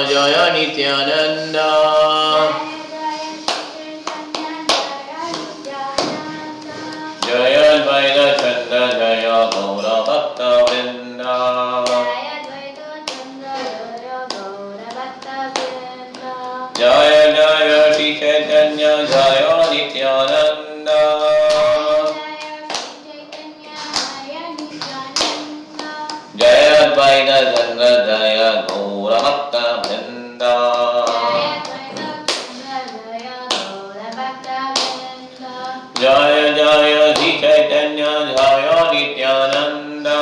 Jaya Nityananda. Jaya Advaita Chandra Jaya Gaura Bhakta Vrinda. Jaya Jaya Shri Chaitanya Jaya Nityananda. Jaya Advaita Chandra Jaya Gaura Bhakta Vrinda. Jaya Jaya Shri Chaitanya Jaya Nityananda.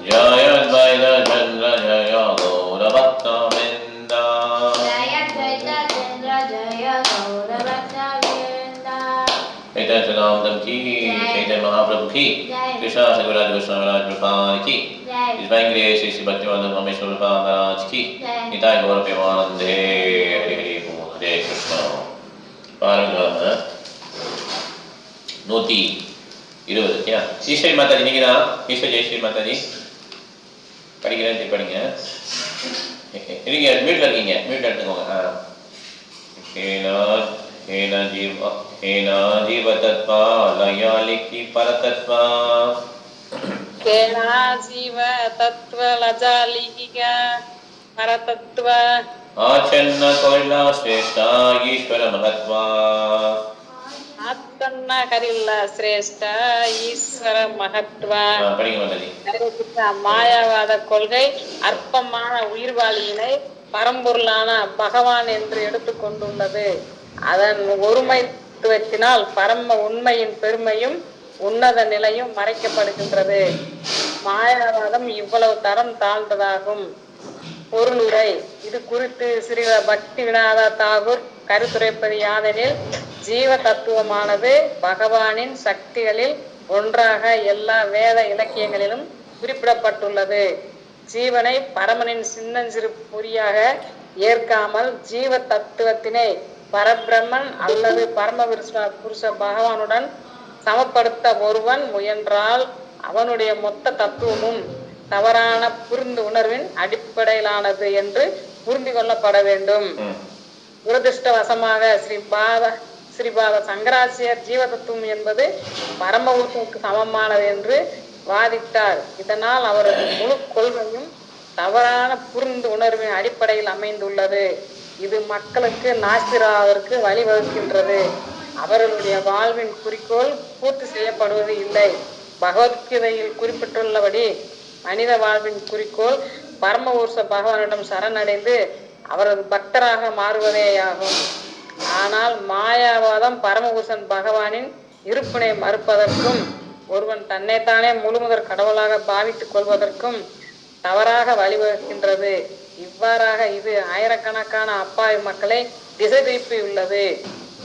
Jaya Advaita Chandra Jaya Gaura Bhakta Vrinda. Chaitanya Charitamrita ki, Chaitanya Mahaprabhu ki, Krishna Sagaraj Goswami Maharaj Prabhupada ki, His Divine Grace Sri Bhaktivedanta Rameshwar Prabhupada Maharaj ki, Nitai Gaura Premanande, Hare Hare Hare Krishna. பாருங்க 120 क्या ஈஸ்வரி மாதாஜி நீங்க தான் ஈஸ்வரி ஜெயஸ்ரீ மாதாஜி படிக்கிறேன் படிங்க நீங்க மியூட்ல இருக்கீங்க mute எடுத்துக்கோங்க हेना जीव तत्वा लयालिकी परतत्वा हेना जीव तत्व लजालिकी परतत्व आचन्न कोइला श्रेष्ठ ईश्वर महत्वा आचन्न करिल्ल श्रेष्ठ ईश्वर महत्व படிங்க மாதாஜி மாயாவாத கொள்கை அற்பமான உயிர்வாளியினை பரம்பொருளான பகவான் என்று எடுத்துக்கொண்டுள்ளது. அதன் ஒருமைத்துவத்தினால் பரம உண்மையின் பெருமையும் உன்னத நிலையும் மறைக்கப்படுகின்றது. மாயாவாதம் இவ்வளவு தரம் தாழ்ந்ததாகும். பொருளுரை இது குறித்து ஸ்ரீ பக்தி விநாத தாகூர் கருத்துரைப்பது யாதெனில், ஜீவ தத்துவமானது பகவானின் சக்திகளில் ஒன்றாக எல்லா வேத இலக்கியங்களிலும் குறிப்பிடப்பட்டுள்ளது. ஜீவனை பரமனின் சின்னஞ்சிறு பொறியாக ஏற்காமல் ஜீவ தத்துவத்தினை பரபிரம்மன் அல்லது பரம புருஷ பகவானுடன் சமப்படுத்த ஒருவன் முயன்றால் அவனுடைய மொத்த தத்துவமும் தவறான புரிந்து உணர்வின் அடிப்படையிலானது என்று புரிந்து கொள்ளப்பட வேண்டும். துரதிருஷ்டவசமாக ஸ்ரீபாத சங்கராச்சாரியர் ஜீவ தத்துவம் என்பது பரம புருஷனுக்கு சமமானது என்று வாதிட்டார். இதனால் அவரது முழு கொள்கையும் தவறான புரிந்து உணர்வின் அடிப்படையில் அமைந்துள்ளது. இது மக்களுக்கு நாஸ்திராவிற்கு வழிவகுக்கின்றது. அவர்களுடைய வாழ்வின் குறிக்கோள் பூர்த்தி செய்யப்படுவது இல்லை. பகவத்கீதையில் குறிப்பிட்டுள்ளபடி மனித வாழ்வின் குறிக்கோள் பரமபுருஷ பகவானிடம் சரணடைந்து அவரது பக்தராக மாறுவதேயாகும். ஆனால் மாயாவாதம் பரமபுருஷன் பகவானின் இருப்பினை மறுப்பதற்கும் ஒருவன் தன்னைத்தானே முழுமுதற் கடவுளாக பாவித்துக் கொள்வதற்கும் தவறாக வழிவகுக்கின்றது. இவ்வாறாக இது ஆயிரக்கணக்கான அப்பாவி மக்களை திசை திருப்பியுள்ளது.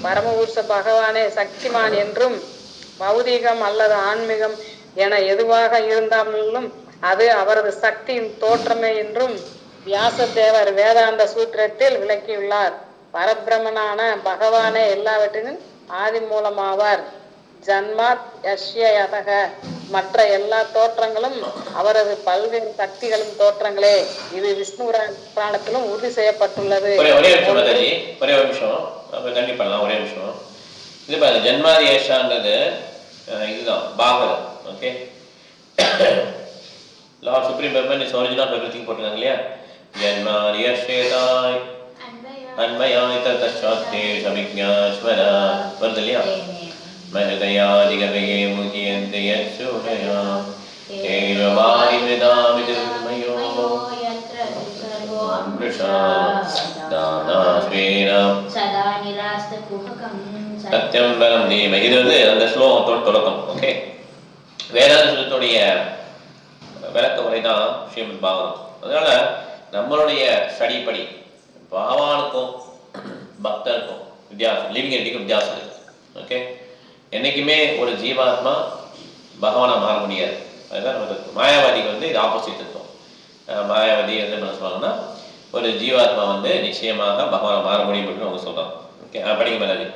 பரமபுருஷ பகவானே சக்திமான் என்றும் பௌதீகம் அல்லது ஆன்மீகம் என எதுவாக இருந்தாலும் அது அவரது சக்தியின் தோற்றமே என்றும் வியாசதேவர் வேதாந்த சூத்திரத்தில் விளக்கியுள்ளார். பரபிரமனான பகவானே எல்லாவற்றின் ஆதி மூலமாவார். ஜன்மாத் யஸ்யயதக மற்ற எல்லா தோற்றங்களும் அவரது பல்வேறு சக்திகளும் தோற்றங்களே. இது விஷ்ணு புராணத்திலும் உறுதி செய்யப்பட்டுள்ளது. ஒரே நிமிஷம் கண்டிப்பாக ஒரே நிமிஷம் இது பாருங்க ஜன்மாதி ஏஷான்றது இதுதான் Bhagavatam. Okay lord supreme Brahman is original of everything போட்டுருக்காங்க இல்லையா. ஜன்மாதி ஏஷேதாய் அன்மயாய் தத்சாத்தே சவிக்ஞாஸ்வர வருது இல்லையா. महदयादिगवये मुह्यन्ते यच्छोदया एवमादि मृदामिदुर्मयो वृषा दानास्वेन सदा निरास्तकुहकं सत्यं बलं धीमहि. இது வந்து அந்த ஸ்லோகத்தோட தொடக்கம். ஓகே வேதாந்த சுத்தத்துடைய விளக்க உரை தான் ஸ்ரீமத் பாகவதம். அதனால நம்மளுடைய ஸ்டடி படி பகவானுக்கும் பக்தருக்கும் வித்தியாசம், லிவிங் என்டிக்கும் வித்தியாசம் இருக்கு. ஓகே என்னைக்குமே ஒரு ஜீவாத்மா பகவானா மாற முடியாது. அதுதான் நம்ம தத்துவம். மாயாவாதிக்கு வந்து இது ஆப்போசிட் தத்துவம். மாயாவாதி வந்து என்ன சொல்லுவாங்கன்னா ஒரு ஜீவாத்மா வந்து நிச்சயமாக பகவானா மாற முடியும் அப்படின்னு அவங்க சொல்றாங்க. ஓகே படிங்க மாதாஜி.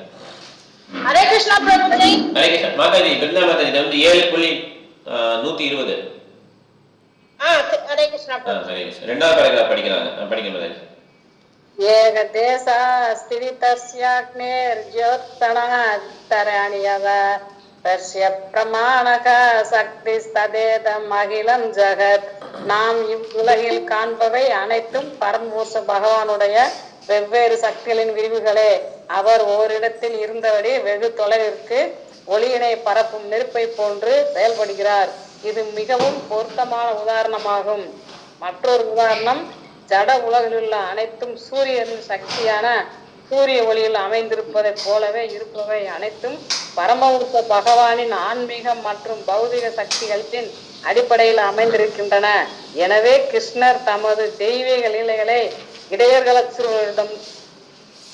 ஹரே கிருஷ்ணா பிரபுஜி. ஹரே கிருஷ்ணா மாதாஜி. பிருந்தா மாதாஜி வந்து 7.120 ஹரே கிருஷ்ணா. ஹரே கிருஷ்ணா. ரெண்டாவது பேராகிராஃப் படிக்கிறாங்க, படிக்கிறது. ஏக தேசா ஸ்திரிதஸ்யாக்னேர் ஜோத்சனாத்தரணியவ தஸ்ய பிரமாணக சக்தி ஸ்ததேதம் அகிலம் ஜகத். நாம் இவ்வுலகில் காண்பவை அனைத்தும் பரமபுருஷ பகவானுடைய வெவ்வேறு சக்திகளின் விரிவுகளே. அவர் ஓரிடத்தில் இருந்தபடி வெகு தொலைவிற்கு ஒளியினை பரப்பும் நெருப்பை போன்று செயல்படுகிறார். இது மிகவும் பொருத்தமான உதாரணமாகும். மற்றொரு உதாரணம், ஜட உலகில் உள்ள அனைத்தும் சூரியனின் சக்தியான சூரிய ஒளியில் அமைந்திருப்பதை போலவே இருப்பவை அனைத்தும் பரமபுருஷ பகவானின் ஆன்மீகம் மற்றும் பௌதிக சக்திகளின் அடிப்படையில் அமைந்திருக்கின்றன. எனவே கிருஷ்ணர் தமது தெய்வீக லீலைகளை இடையர்களம்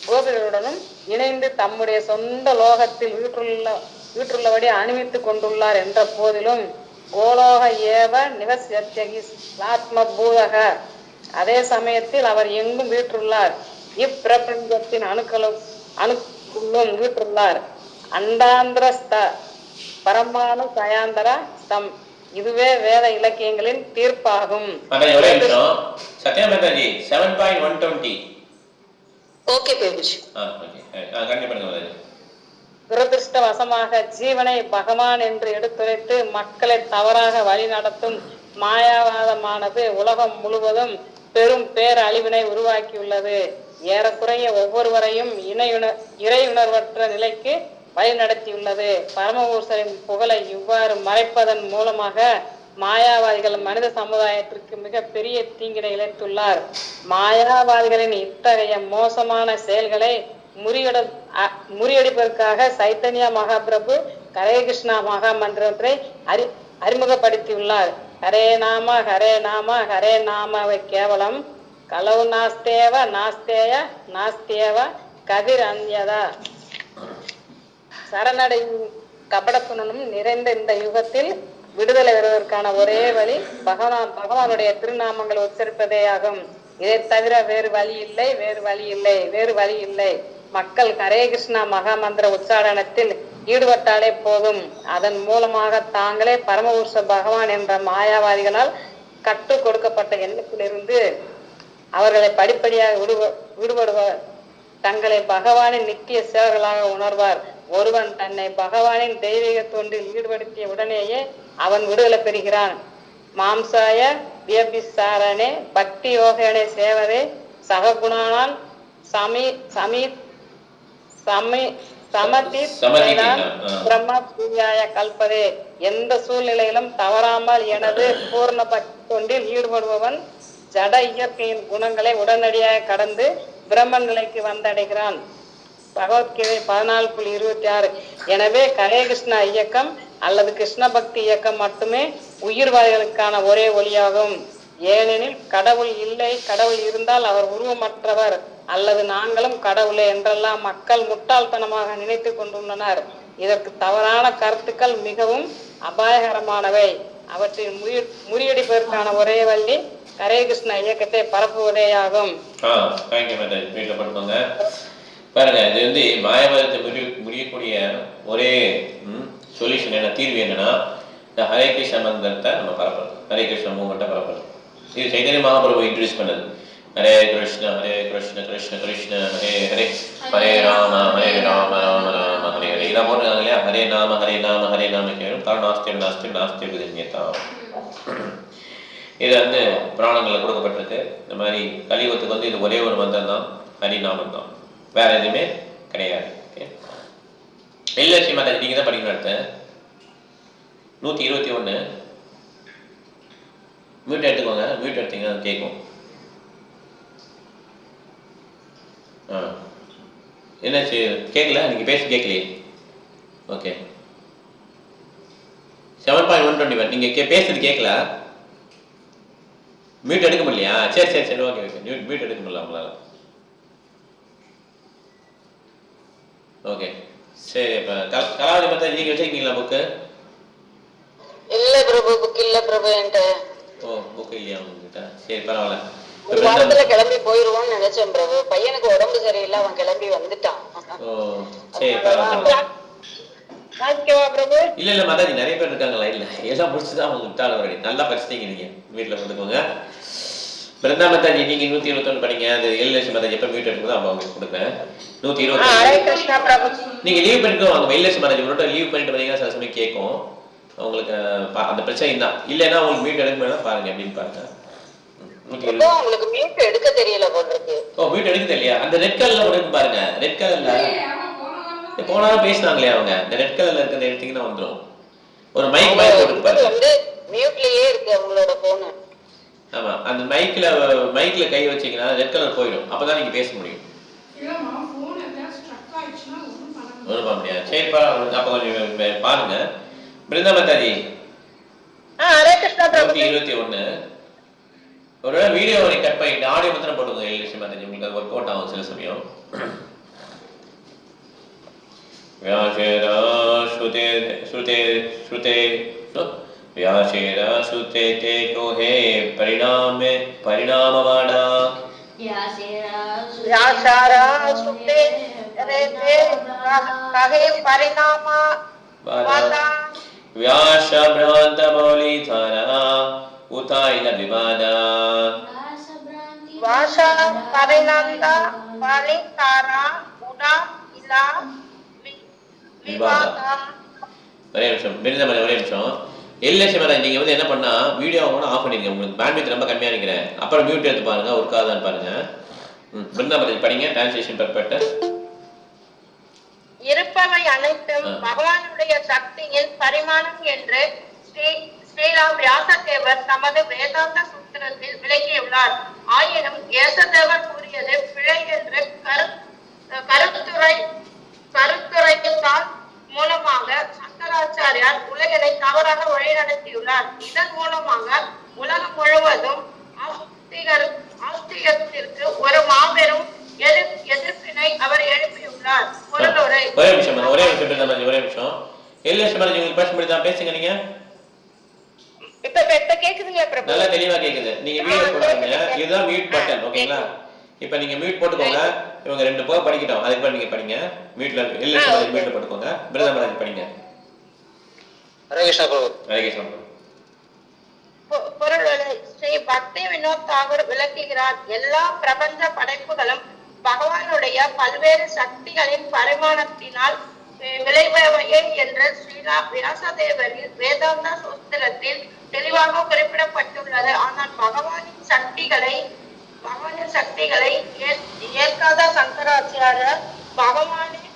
கோபிகளுடனும் இணைந்து தம்முடைய சொந்த லோகத்தில் வீற்றுள்ளபடி அணிவித்துக் கொண்டுள்ளார் என்ற போதிலும் கோலோக ஏவ நிவசியத்யகிஸ்லாத்ம பூதக, அதே சமயத்தில் அவர் எங்கும் வீற்றுள்ளார். இப்பிரபஞ்சத்தின் அணுக்குள்ளும் வீற்றுள்ளார். அண்டாந்திர பரமானு சயாந்தர ஸ்தம். இதுவே வேத இலக்கியங்களின் தீர்ப்பாகும். துரதிருஷ்டவசமாக ஜீவனை பகவான் என்று எடுத்துரைத்து மக்களை தவறாக வழி நடத்தும் மாயாவாதமானது உலகம் முழுவதும் பெரும் பேரழிவினை உருவாக்கியுள்ளது. ஏறக்குறைய ஒவ்வொருவரையும் இறையுணர்வற்ற நிலைக்கு வழி நடத்தியுள்ளது. பரமபுருஷரின் புகழை இவ்வாறு மறைப்பதன் மூலமாக மாயாவாதிகள் மனித சமுதாயத்திற்கு மிக பெரிய தீங்கினை இழைத்துள்ளார். மாயாவாதிகளின் இத்தகைய மோசமான செயல்களை முறியடிப்பதற்காக சைத்தன்யா மகாபிரபு ஹரே கிருஷ்ணா மகா மந்திரத்தை அறிமுகப்படுத்தியுள்ளார். ஹரே நாம ஹரே நாம ஹரே நாமவை கேவலம் கலவு நாஸ்தேவ நாஸ்தேய நாஸ்தேவ கதிர் அந்யதா. சரணடையும் கபடத்துணனும் நிறைந்த இந்த யுகத்தில் விடுதலை பெறுவதற்கான ஒரே வழி பகவானுடைய திருநாமங்கள் உச்சரிப்பதே ஆகும். இதை தவிர வேறு வழி இல்லை, வேறு வழி இல்லை, வேறு வழி இல்லை. மக்கள் ஹரே கிருஷ்ணா மகா மந்திர உச்சாரணத்தில் ஈடுபட்டாலே போதும். அதன் மூலமாக தாங்களே பரமபுருஷ பகவான் என்ற மாயாவாதிகளால் கற்றுக் கொடுக்கப்பட்ட எண்ணத்திலிருந்து அவர்களை படிப்படியாக விடுபடுவார். தங்களை பகவானின் நித்திய சேவர்களாக உணர்வார். ஒருவன் தன்னை பகவானின் தெய்வீக தொண்டில் ஈடுபடுத்திய உடனேயே அவன் விடுதலை பெறுகிறான். மாம்சாய வியபிசாரணே பக்தி யோகேனே சேவதே சககுணானால் கல்பதே. எந்த சூழ்நிலையிலும் தவறாமல் எனது பூர்ண பக்தி தொண்டில் ஈடுபடுபவன் ஜட இயற்கையின் குணங்களை உடனடியாக கடந்து பிரம்மன் நிலைக்கு வந்தடைகிறான். பகவத்கீதை 14.26. எனவே ஹரே கிருஷ்ணா இயக்கம் அல்லது கிருஷ்ண பக்தி இயக்கம் மட்டுமே உயிர்வாதிகளுக்கான ஒரே ஒளியாகும். ஏனெனில் கடவுள் இல்லை, கடவுள் இருந்தால் அவர் உருவமற்றவர் அல்லது நாங்களும் கடவுளே என்றெல்லாம் மக்கள் முட்டாள்தனமாக நினைத்து கொண்டுள்ளனர். இதற்கு தவறான கருத்துக்கள் மிகவும் அபாயகரமானவை. அவற்றை முறியடிப்பதற்கான ஒரே வழி ஹரே கிருஷ்ணா இயக்கத்தை பரப்புவதேயாகும். பாருங்க, இது வந்து மாயாவாதத்தை முடியக்கூடிய ஒரே சொல்யூஷன் என்ன, தீர்வு என்னன்னா இந்த ஹரே கிருஷ்ண மந்திரத்தை நம்ம பரப்பணும், ஹரே கிருஷ்ண மூமெண்ட்டை பரப்பணும். இது சைதன்ய மகாபிரபு இன்ட்ரடியூஸ் பண்ணது. ஹரே கிருஷ்ண கிருஷ்ண கிருஷ்ண ஹரே ஹரே, ஹரே ராம ராம ராம ஹரே ஹரே. இதான் போட்டுருக்காங்க இல்லையா, ஹரே நாம ஹரே நாம ஹரே நாம கேவலம் தான் நாஸ்தியம் நாஸ்தியம் நாஸ்தியம் விதன்யதாம். இது வந்து புராணங்களில் கொடுக்கப்பட்டிருக்கு. இந்த மாதிரி கலியுகத்துக்கு வந்து இது ஒரே ஒரு மந்திரம் தான், ஹரிநாமம் தான், வேற எதுவுமே கிடையாது. இல்லை ஸ்ரீமாதா, நீங்க தான் படிக்கணும். அடுத்த 121 மியூட் எடுத்துக்கோங்க. மியூட் எடுத்தீங்கன்னா அது கேட்கும். என்ன கேட்கல, நீங்க பேசி கேட்கலையே. ஓகே, 7.121 நீங்க பேசுறது கேட்கல, மியூட் எடுக்க முடியலையா? சரி சரி சரி, ஓகே ஓகே, மியூட் எடுக்க முடியல உங்களால. ஓகே சரி. இப்போ கலாவதி பார்த்தா நீங்க வச்சிருக்கீங்களா புக்கு? இல்ல பிரபு, புக் இல்ல பிரபு என்கிட்ட. ஓ, புக் இல்லையா உங்ககிட்ட? சரி பரவாயில்ல. ஒரு வாரத்துல கிளம்பி போயிருவோம்னு நினைச்சேன் பிரபு. பையனுக்கு உடம்பு சரியில்லை, அவன் கிளம்பி வந்துட்டான். ஓ சரி பரவாயில்ல. வாங்கிக்கவா பிரபு? இல்ல மாதாஜி நிறைய பேர் இருக்காங்க லைன்ல. எல்லாம் முடிச்சுதான் அவங்க விட்டாலும் ரெடி. நல்லா படிச்சிட்டீங்க நீங்க. வீட்டுல கொடுத்துக்கோங்க. பிருந்தா மாதாஜி நீங்க 121 படிங்க. அது எல்எஸ் மாதாஜி எப்ப மியூட் எடுக்குதோ அப்ப உங்களுக்கு கொடுப்பேன். 120. ஹரே கிருஷ்ணா பிரபு. நீங்க லீவ் பண்ணிட்டு வாங்க. எல்எஸ் மாதாஜி கூட லீவ் பண்ணிட்டு வந்தீங்கன்னா சில சமயம் கேட்கும். உங்களுக்கு அந்த பிரச்சனை தான். இல்லைன்னா உங்களுக்கு மியூட் எடுக்க வேணா பாருங்க எப்படின்னு பாருங்க. உங்களுக்கு மியூட் எடுக்க தெரியல போல இருக்கு. மியூட் எடுக்க தெரியலையா? அந்த ரெட் கலர்ல ஒரு இருக்கு பாருங்க. ரெட் கலர்ல போனாலும் பேசினாங்களே அவங்க. இந்த ரெட் கலர்ல இருக்கிறத எடுத்தீங்கன்னா வந்துரும். ஒரு மைக் மாதிரி போட்டு பாருங்க. வந்து மியூட்லயே இருக்கு உங்களோட போன். ஆமா, அந்த மைக்ல கை வச்சீங்கன்னா ரெட் கலர் போயிடும். அப்பதான் நீங்க பேச முடியும். இல்லமா போன் ஏதாவது ஸ்ட்ரக் ஆயிடுச்சுனா ஒண்ணும் பண்ண முடியாது. சரிப்பா, அப்ப கொஞ்சம் பாருங்க. பிருந்தா மாதாஜி ஹரே கிருஷ்ணா பிரபு. 21 ஒரு வீடியோ கட் பண்ணிட்டு ஆடியோ மட்டும் போடுங்க. எல்எஸ் மாதாஜி உங்களுக்கு அது ஒர்க் அவுட் ஆகும் சில சமயம். व्यासेरा श्रुते श्रुते श्रुते व्यासेरा श्रुते ते को हे परिणामवादा व्यासारा श्रुते रे ते कहे परिणामवादा व्यास भ्रांत मौलिधारा उताइल विवादा व्यास परिणामदा मौलिधारा उदा इला ஒரே நிமிஷம் ஒரே நிமிஷம். எல்எஸ் மாதாஜி நீங்க வந்து என்ன பண்ணா வீடியோ ஆஃப் பண்ணிருங்க. உங்களுக்கு பேண்ட்வித் ரொம்ப கம்மியா நினைக்கிறேன். அப்புறம் மியூட் எடுத்து பாருங்க, ஒர்க் ஆகுதான்னு பாருங்க. பிருந்தா மாதாஜி படிங்க. Translation perfect. இருப்பவை அனைத்தும் பகவானுடைய சக்தியின் பரிமாணம் என்று ஸ்ரீராம் வியாசதேவர் தமது வேதாந்த சூத்திரத்தில் விளக்கியுள்ளார். ஆயினும் வியாசதேவர் கூறியது பிழை என்று கருத்துரைத்தால் மூலமாக சங்கராச்சாரியார் உலகை தவறாக வழிநடத்தியுள்ளார். இதன் மூலமாக உலகம் முழுவதும் ஆஸ்திகத்திற்கு ஒரு மாபெரும் எதிர்ப்பினை அவர் எழுப்பியுள்ளார். பொருளுரை. ஒரே நிமிஷம் எல்எஸ் மாதாஜி உங்களுக்கு பேச முடியுதா? பேசுங்க நீங்க. இப்ப கேக்குதுங்களா பிரபு? நல்லா தெளிவா கேக்குது. நீங்க வீடியோ போடுறீங்க. இதுதான் மியூட் பட்டன். ஓகேங்களா? இப்போ நீங்க மியூட் போட்டுக்கோங்க. இவங்க ரெண்டு போக படிக்கட்டும். அதுக்கு நீங்க படிங்க. மியூட்ல எல்எஸ் மாதாஜி மியூட்ல போட்டுக்கோங்க. பிருந்தா மாதாஜி படிங்க. ஹரே கிருஷ்ணா பிரபு. ஹரே கிருஷ்ணா பிரபு. பொருளுரை. ஸ்ரீ பக்தி வினோத் தாகூர் விளக்குகிறார். எல்லா பிரபஞ்ச படைப்புகளும் பகவானுடைய பல்வேறு சக்திகளின் பரிமாணத்தினால் விளைபவையே என்று ஸ்ரீராம் வியாசதேவரின் வேதாந்த சூத்திரத்தில் தெளிவாக குறிப்பிடப்பட்டுள்ளது. ஆனால் பகவானின் சக்திகளை ஏற்காத சங்கராச்சாரியர் பகவானின்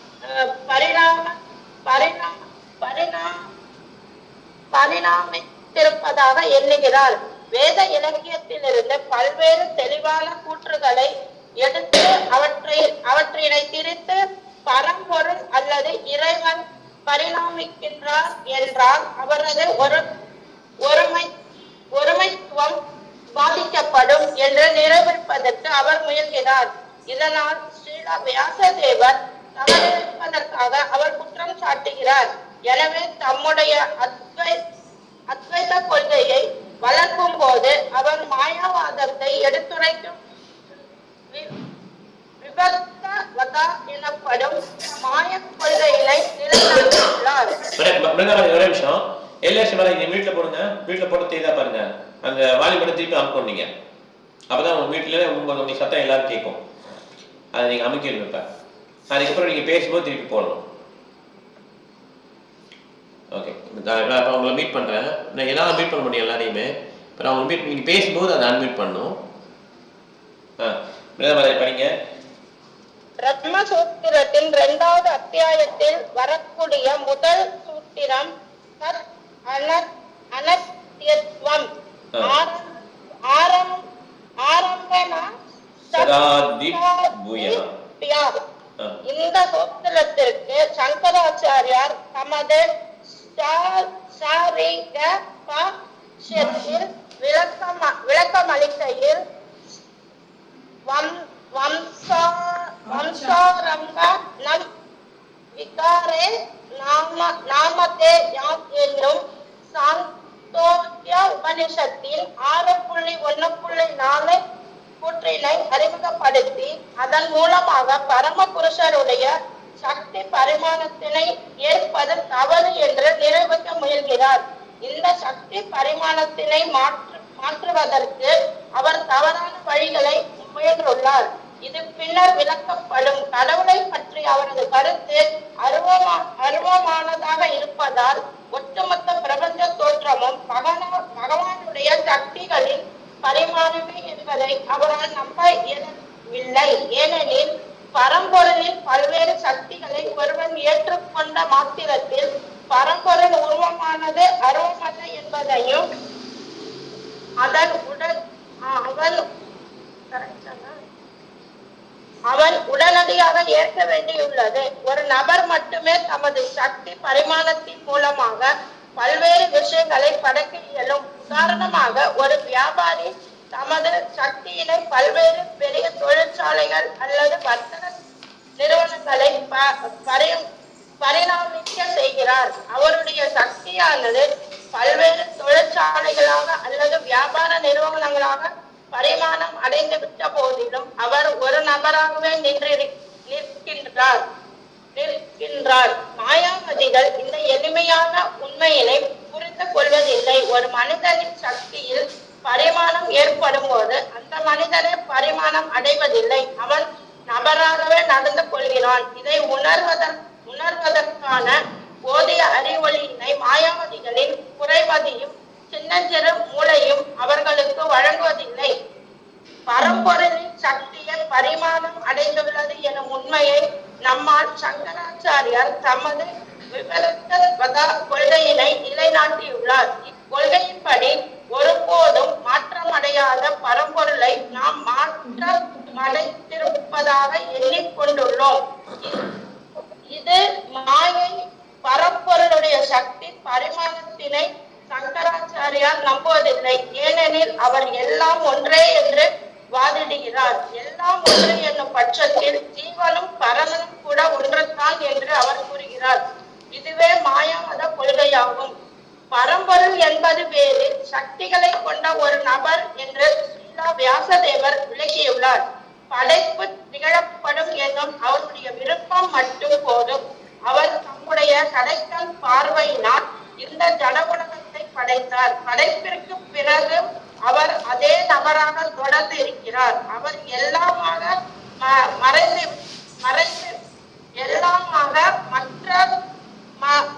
பரிணாமித்திருப்பதாக எண்ணுகிறார். வேத இலக்கியத்திலிருந்து பல்வேறு தெளிவான கூற்றுகளை எடுத்து அவற்றினை திரித்து பரம்பொருள் அல்லது இறைவன் பரிணாமிக்கின்றார் என்றால் அவரது ஒருமைத்துவம் பாதிக்கப்படும் என்று நிரூபிப்பதற்கு அவர் முயல்கிறார். இதனால் ஸ்ரீல வியாசதேவர் தவறிருப்பதற்காக அவர் குற்றம் சாட்டுகிறார். எனவே தம்முடைய அத்வைத கொள்கையை வளர்க்கும் போது அவர் மாயாவாதத்தை எடுத்துரைக்கும் எனப்படும் மாய கொள்கையினை நிலைநாட்டியுள்ளார். ஒரே நிமிஷம். எல்எஸ் மாதாஜி மியூட்ல போடுங்க. மியூட்ல போட்டு தெரியுதா பாருங்க. அந்த வால்யூம் மட்டும் திருப்பி அமுக்கணும் நீங்க. அப்பதான் உங்க மியூட்ல உங்க சத்தம் எல்லாரும் கேட்கும். அதை நீங்க அமுக்கிடுங்க. இப்ப அதுக்கப்புறம் நீங்க பேசும்போது திருப்பி போடணும். ஓகே, நான் உங்களை மீட் பண்றேன். நான் எல்லாரும் மீட் பண்ண முடியும் எல்லாரையுமே. இப்போ அவங்க மீட் நீங்க பேசும்போது அதை அன்மியூட் பண்ணணும். படிங்க. பிரம்மசூத்திரத்தின் 2வது அத்தியாயத்தில் வரக்கூடிய முதல் சூத்திரம் அனத்யத்வம் இந்த சூத்திரத்திற்கு சங்கராச்சாரியார் தமது விளக்கமளிக்கையில் வம்சாரம்ப நம் விகாரே நாமதே யாத் என்னும் சாந்தோக்கிய உபனிஷத்தின் 6.1.4 கூற்றினை அறிமுகப்படுத்தி அதன் மூலமாக பரம புருஷருடைய சக்தி பரிமாணத்தினை ஏற்பது தவறு என்று நிரூபிக்க முயல்கிறார். இந்த சக்தி பரிமாணத்தினை மாற்றுவதற்கு அவர் தவறான வழிகளை முயன்றுள்ளார். இது பின்னர் விளக்கப்படும். கடவுளை பற்றி அவரது கருத்து அருவமானதாக இருப்பதால் ஒட்டுமொத்த பிரபஞ்ச தோற்றமும் பகவானுடைய சக்திகளின் பரிமாணமே என்பதை அவரால் நம்ப இயலவில்லை. ஏனெனில் பரம்பொருளின் பல்வேறு சக்திகளை ஒருவன் ஏற்றுக்கொண்ட மாத்திரத்தில் பரம்பொருள் உருவமானது அருவமல்ல என்பதையும் அவன் உடனடியாக ஏற்க வேண்டியுள்ளது. ஒரு நபர் மட்டுமே தமது சக்தி பரிமாணத்தின் மூலமாக பல்வேறு விஷயங்களை படைக்க இயலும். உதாரணமாக, ஒரு வியாபாரி தமது சக்தியினை பல்வேறு பெரிய தொழிற்சாலைகள் அல்லது வர்த்தக நிறுவனங்களை பரிணாமிக்க செய்கிறார். அவருடைய சக்தியானது பல்வேறு தொழிற்சாலைகளாக அல்லது வியாபார நிறுவனங்களாக பரிமாணம் அடைந்து விட்ட போதிலும் அவர் ஒரு நபராகவே நிற்கின்றார். மாயாவதிகள் இந்த எளிமையான உண்மையினை புரிந்து கொள்வதில்லை. ஒரு மனிதனின் சக்தியில் பரிமாணம் ஏற்படும் போது அந்த மனிதனை பரிமாணம் அடைவதில்லை, அவன் நபராகவே நடந்து கொள்கிறான். இதை உணர்வதற்கான போதிய அறிவொளியினை மாயாவதிகளின் குறைவதையும் சின்னஞ்சிறு மூளையும் அவர்களுக்கு வழங்குவதில்லை. பரம்பொருளின் சக்தியை பரிமாணம் அடைந்துள்ளது எனும் உண்மையை நம்மால் சங்கராச்சாரியார் தமது விபரீத கொள்கையினை நிலைநாட்டியுள்ளார். இக்கொள்கையின்படி ஒருபோதும் மாற்றமடையாத பரம்பொருளை நாம் மாற்றமடைந்திருப்பதாக எண்ணிக்கொண்டுள்ளோம். இது மாயை பரம்பொருளுடைய சக்தி பரிமாணத்தினை சங்கராச்சாரியார் நம்புவதில்லை. ஏனெனில் அவர் எல்லாம் ஒன்றே என்று வாதிடுகிறார். எல்லாம் ஒன்று என்னும் பட்சத்தில் ஜீவனும் பரமனும் கூட ஒன்றுதான் என்று அவர் கூறுகிறார். இதுவே மாயாவாத கொள்கையாகும். பரம்பொருள் என்பது வேறு சக்திகளை கொண்ட ஒரு நபர் என்று ஸ்ரீலா வியாசதேவர் விளக்கியுள்ளார். படைப்பு நிகழப்படும் என்னும் அவருடைய விருப்பம் மட்டும் போதும். அவர் தம்முடைய கடைக்கண் பார்வையினால் இந்த ஜட உலகத்தை படைத்தார். படைப்பிற்கு பிறகு அவர் அதே நபராக தொடர்ந்து இருக்கிறார். அவர் எல்லாமாக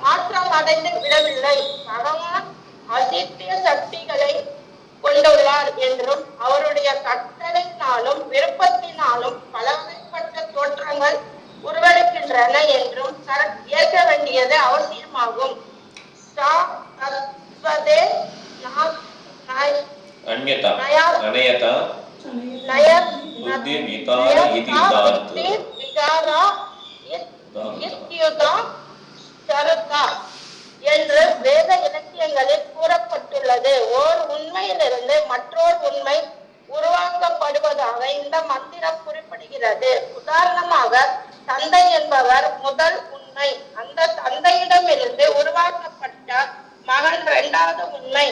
மாற்றமடைந்து விடவில்லை. பகவான் அதித்திய சக்திகளை கொண்டுள்ளார் என்றும் அவருடைய கட்டளையினாலும் விருப்பத்தினாலும் பலவகைப்பட்ட தோற்றங்கள் உருவெடுக்கின்றன என்றும் ஏற்க வேண்டியது அவசியமாகும். என்று வேத இலக்கியங்களில் கூறப்பட்டுள்ளது. ஓர் உண்மையிலிருந்து மற்றொரு உண்மை உருவாக்கப்படுவதாக இந்த மந்திரம் குறிப்பிடுகிறது. உதாரணமாக, தந்தை என்பவர் முதல் உண்மை. அந்த தந்தையிடமிருந்து உருவாக்கப்பட்ட மகன் இரண்டாவது உண்மை.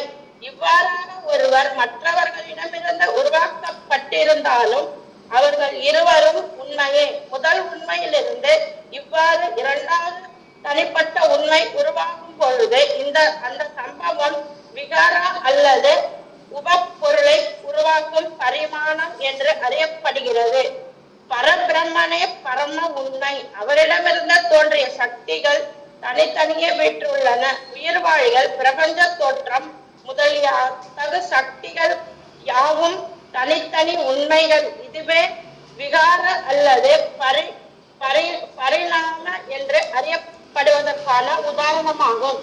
இவ்வாறான ஒருவர் மற்றவர்களிடமிருந்து உருவாக்கப்பட்டிருந்தாலும் அவர்கள் இருவரும் உண்மையே. முதல் உண்மையிலிருந்து இவ்வாறு இரண்டாவது தனிப்பட்ட உண்மை உருவாகும் பொழுது அந்த சம்பவம் விகாரா அல்லது உபப்பொருளை உருவாக்கும் பரிமாணம் என்று அறியப்படுகிறது. பரபிரம்மனே பரம உண்மை. அவரிடமிருந்து தோன்றிய சக்திகள் தனித்தனியே வீற்றுள்ளன. உயிர்வாழிகள், பிரபஞ்ச தோற்றம் முதலிய அத்தகு சக்திகள் யாவும் தனித்தனி உண்மைகள். இதுவே விகார அல்லது பரிணாம என்று அறியப்படுவதற்கான உதாரணமாகும்.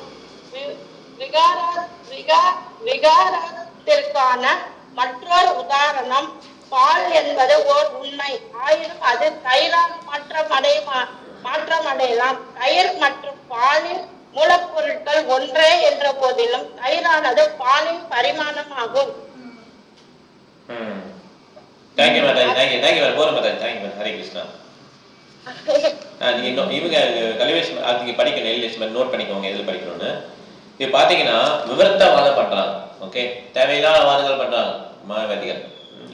விகாரத்திற்கான மற்றொரு உதாரணம் பால் என்பது ஓர் உண்மை. ஆயினும் அது தயிரால் மாற்றமடையலாம். தயிர் மற்றும் பாலின் மூலப்பொருட்கள் ஒன்றே என்ற போதிலும் தயிரானது பாலின் பரிமாணமாகும். இவங்க கல்விவேஷன் படிக்கணும், நோட் பண்ணிக்கோங்க எதில் படிக்கணும்னு. இது பார்த்தீங்கன்னா விவரத்தவாதம் பண்றாங்க. ஓகே, தேவையில்லாத வாதங்கள் பண்றாங்க மாயாவாதிகள்.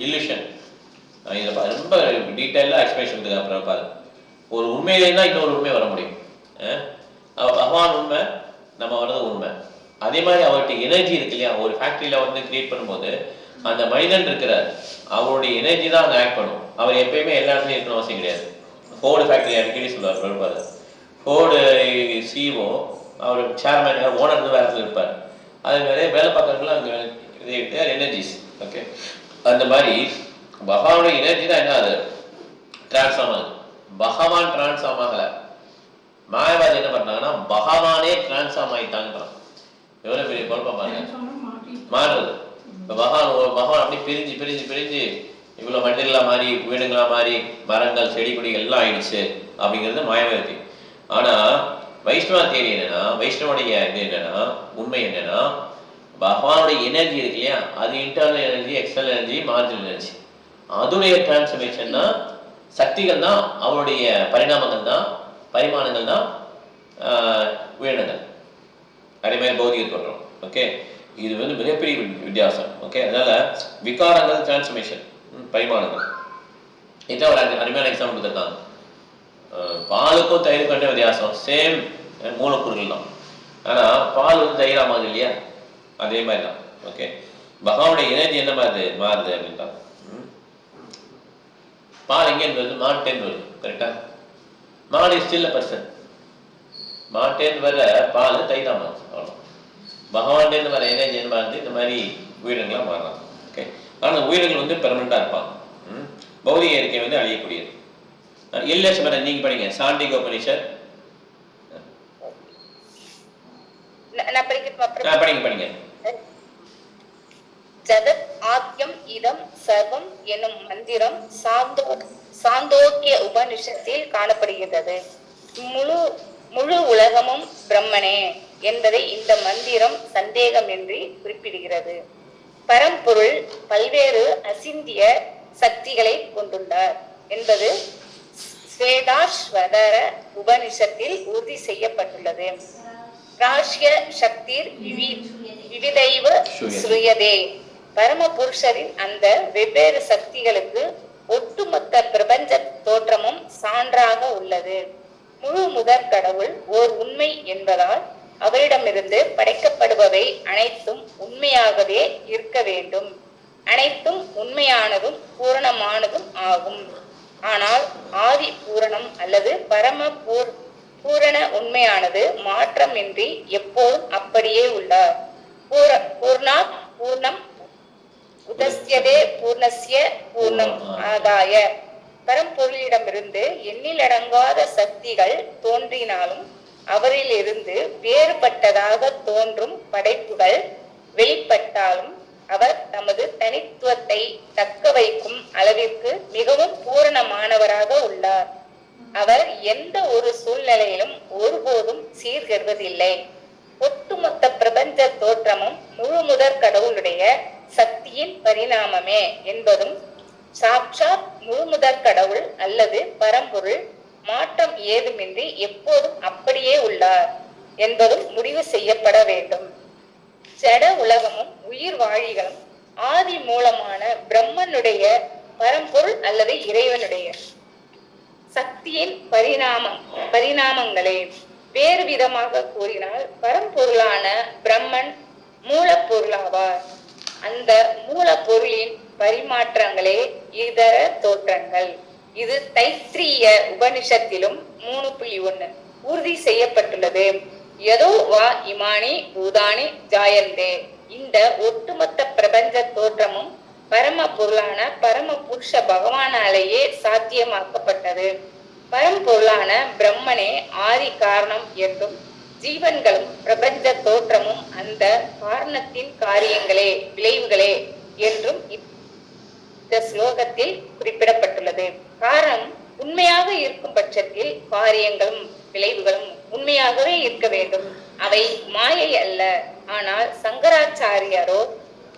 இல்லுஷன் இதில் ரொம்ப டீட்டெயிலாக எக்ஸ்பிளேஷன் இருக்குது. அப்புறம் பாரு, ஒரு உண்மையிலேன்னா இன்னொரு உண்மை வர முடியும். பகவான் உண்மை, நம்ம வர்றது உண்மை. அதே மாதிரி அவர்கிட்ட எனர்ஜி இருக்கு இல்லையா, ஒரு ஃபேக்ட்ரியில் வந்து கிரியேட் பண்ணும்போது அந்த மனிதன் இருக்கிறார், அவருடைய எனர்ஜி தான் அங்கே ஆக்ட் பண்ணும். அவர் எப்பயுமே எல்லா இடத்துலையும் இருக்கணும் அவசியம் கிடையாது. ஃபோர்டு ஃபேக்ட்ரி அடிக்கடி சொல்லுவார் பிரபுபாதர். ஃபோர்டு சிஓ அவர் சேர்மேன் ஓனர் வந்து வேறு இடத்துல இருப்பார். அது நிறைய வேலை பார்க்குறவங்களும் அங்கே எனர்ஜிஸ். ஓகே, அந்த மாதிரி பகவானுடைய எனர்ஜி தான் என்ன ஆகுது, டிரான்ஸ்ஃபார்ம் ஆகுது. பகவான் டிரான்ஸ்ஃபார்ம் ஆகலை. மாயவாதி என்ன பண்ணாங்கன்னா பகவானே டிரான்ஸ்ஃபார்ம் ஆகிட்டான்றான். எவ்வளோ பெரிய குழப்பம் பாருங்க, மாறுறது. இப்போ பகவான் அப்படியே பிரிஞ்சு பிரிஞ்சு பிரிஞ்சு இவ்வளோ மனிதர்களாக மாறி, வீடுங்களாக மாறி, மரங்கள் செடி கொடிகள் எல்லாம் ஆயிடுச்சு அப்படிங்கிறது மாயவாதி. ஆனால் வைஷ்ணவ தேரி என்னன்னா, வைஷ்ணவோடைய இது என்னன்னா, உண்மை என்னன்னா, பகவானுடைய எனர்ஜி இருக்கு இல்லையா, அது internal energy, external energy, marginal energy. அதோடைய டிரான்ஸ்ஃபர்மேஷன் தான், சக்திகள் தான், அவருடைய பரிணாமங்கள் தான், பரிமாணங்கள் தான் உயிரினங்கள். அதே மாதிரி பௌதிக தோற்றம். ஓகே, இது வந்து மிகப்பெரிய வித்தியாசம். ஓகே, அதனால விகாரங்கள் டிரான்ஸ்ஃபர்மேஷன், பரிமாணங்கள். இதான் ஒரு அருமையான எக்ஸாம்பிள் கொடுத்துருக்காங்க. பாலுக்கும் தயிருக்கும் என்ன வித்தியாசம்? சேம் மூலப்பொருள் தான், ஆனால் பால் வந்து தயிராமாகுது இல்லையா, அதே மாதிரி தான். ஓகே, பகவானுடைய எனர்ஜி என்ன மாதிரி மாறுது அப்படின்ட்டா, பால் எங்கேருந்து வருது? மாட்டேன்னு வருது. கரெக்டா? மாடு ஸ்டில் பர்சன். மாட்டேன்னு வர பால் தயிராமாகுது, அவ்வளோ. பகவான்டேருந்து வர எனர்ஜி என்ன மாறுது? இந்த மாதிரி உயிரினங்களாக மாறலாம். ஓகே, ஆனால் உயிரினங்கள் வந்து பெர்மனண்டாக இருப்பாங்க. பௌதிக இயற்கை வந்து அழியக்கூடியது. இல்லை சுமரன், நீங்க படிங்க சாண்டிகோ உபனிஷத். படிங்க படிங்க. ஜகத் ஆத்யம் இதம் சர்வம் எனும் மந்திரம் சாந்தோக்கிய உபனிஷத்தில் காணப்படுகிறது. முழு உலகமும் பிரம்மனே என்பதை இந்த மந்திரம் சந்தேகமின்றி குறிப்பிடுகிறது. பரம்பொருள் பல்வேறு அசிந்திய சக்திகளை கொண்டுள்ளார் என்பது ஸ்வேதாஸ்வதர உபனிஷத்தில் உறுதி செய்யப்பட்டுள்ளது. ராஷ்ய சக்திர் விவிதைவ ஸ்ரூயதே. பரமபுருஷரின் அந்த வெவ்வேறு சக்திகளுக்கு ஒட்டுமொத்த பிரபஞ்ச தோற்றமும் சான்றாக உள்ளது. முழு முதற் கடவுள் ஓர் உண்மை என்பதால் அவரிடமிருந்து படைக்கப்படுபவை அனைத்தும் உண்மையாகவே இருக்க வேண்டும். அனைத்தும் உண்மையானதும் பூரணமானதும் ஆகும். ஆனால் ஆதி பூரணம் அல்லது பரம பூரண உண்மையானது மாற்றமின்றி எப்போதும் அப்படியே உள்ளார். பூர்ணாத் பூர்ணம் உதஸ்யதே பூர்ணஸ்ய பூர்ணம் ஆதாய. பரம்பொருளிடமிருந்து எண்ணிலடங்காத சக்திகள் தோன்றினாலும் அவரிலிருந்து வேறுபட்டதாக தோன்றும் படைப்புகள் வெளிப்பட்டாலும் அவர் தமது தனித்துவத்தை தக்க வைக்கும் அளவிற்கு மிகவும் பூரணமானவராக உள்ளார். அவர் எந்த ஒரு சூழ்நிலையிலும் ஒருபோதும் சீர்கெடுவதில்லை. ஒட்டுமொத்த பிரபஞ்ச தோற்றமும் முழு முதற் கடவுளுடைய சக்தியின் பரிணாமமே என்பதும், சாட்சாத் முழு முதற் கடவுள் அல்லது பரம்பொருள் மாற்றம் ஏதுமின்றி எப்போதும் அப்படியே உள்ளார் என்பதும் முடிவு செய்யப்பட வேண்டும். ஜட உலகமும் உயிர் வாழிகளும் ஆதி மூலமான பிரம்மனுடைய பரம்பொருள் அல்லது இறைவனுடைய சக்தியின் பரிணாமங்களே. வேறு விதமாக கூறினால் பரம்பொருளான பிரம்மன் மூலப்பொருளாவார். அந்த மூலப்பொருளின் பரிமாற்றங்களே இதர தோற்றங்கள். இது தைத்திரிய உபனிஷத்திலும் 3.1 உறுதி செய்யப்பட்டுள்ளது. யதோ வா இமானி பூதானி ஜாயந்தே. இந்த ஒட்டுமொத்த பிரபஞ்ச தோற்றமும் பரம பொருளான பரம புருஷ பகவானாலேயே சாத்தியமாக்கப்பட்டது. பரம்பொருளான பிரம்மனே ஆதி காரணம் என்றும், ஜீவன்களும் பிரபஞ்ச தோற்றமும் அந்த காரணத்தின் காரியங்களே விளைவுகளே என்றும் இந்த ஸ்லோகத்தில் குறிப்பிடப்பட்டுள்ளது. காரணம் உண்மையாக இருக்கும் பட்சத்தில் காரியங்களும் விளைவுகளும் உண்மையாகவே இருக்க வேண்டும். அவை மாயை அல்ல. ஆனால் சங்கராச்சாரியரோ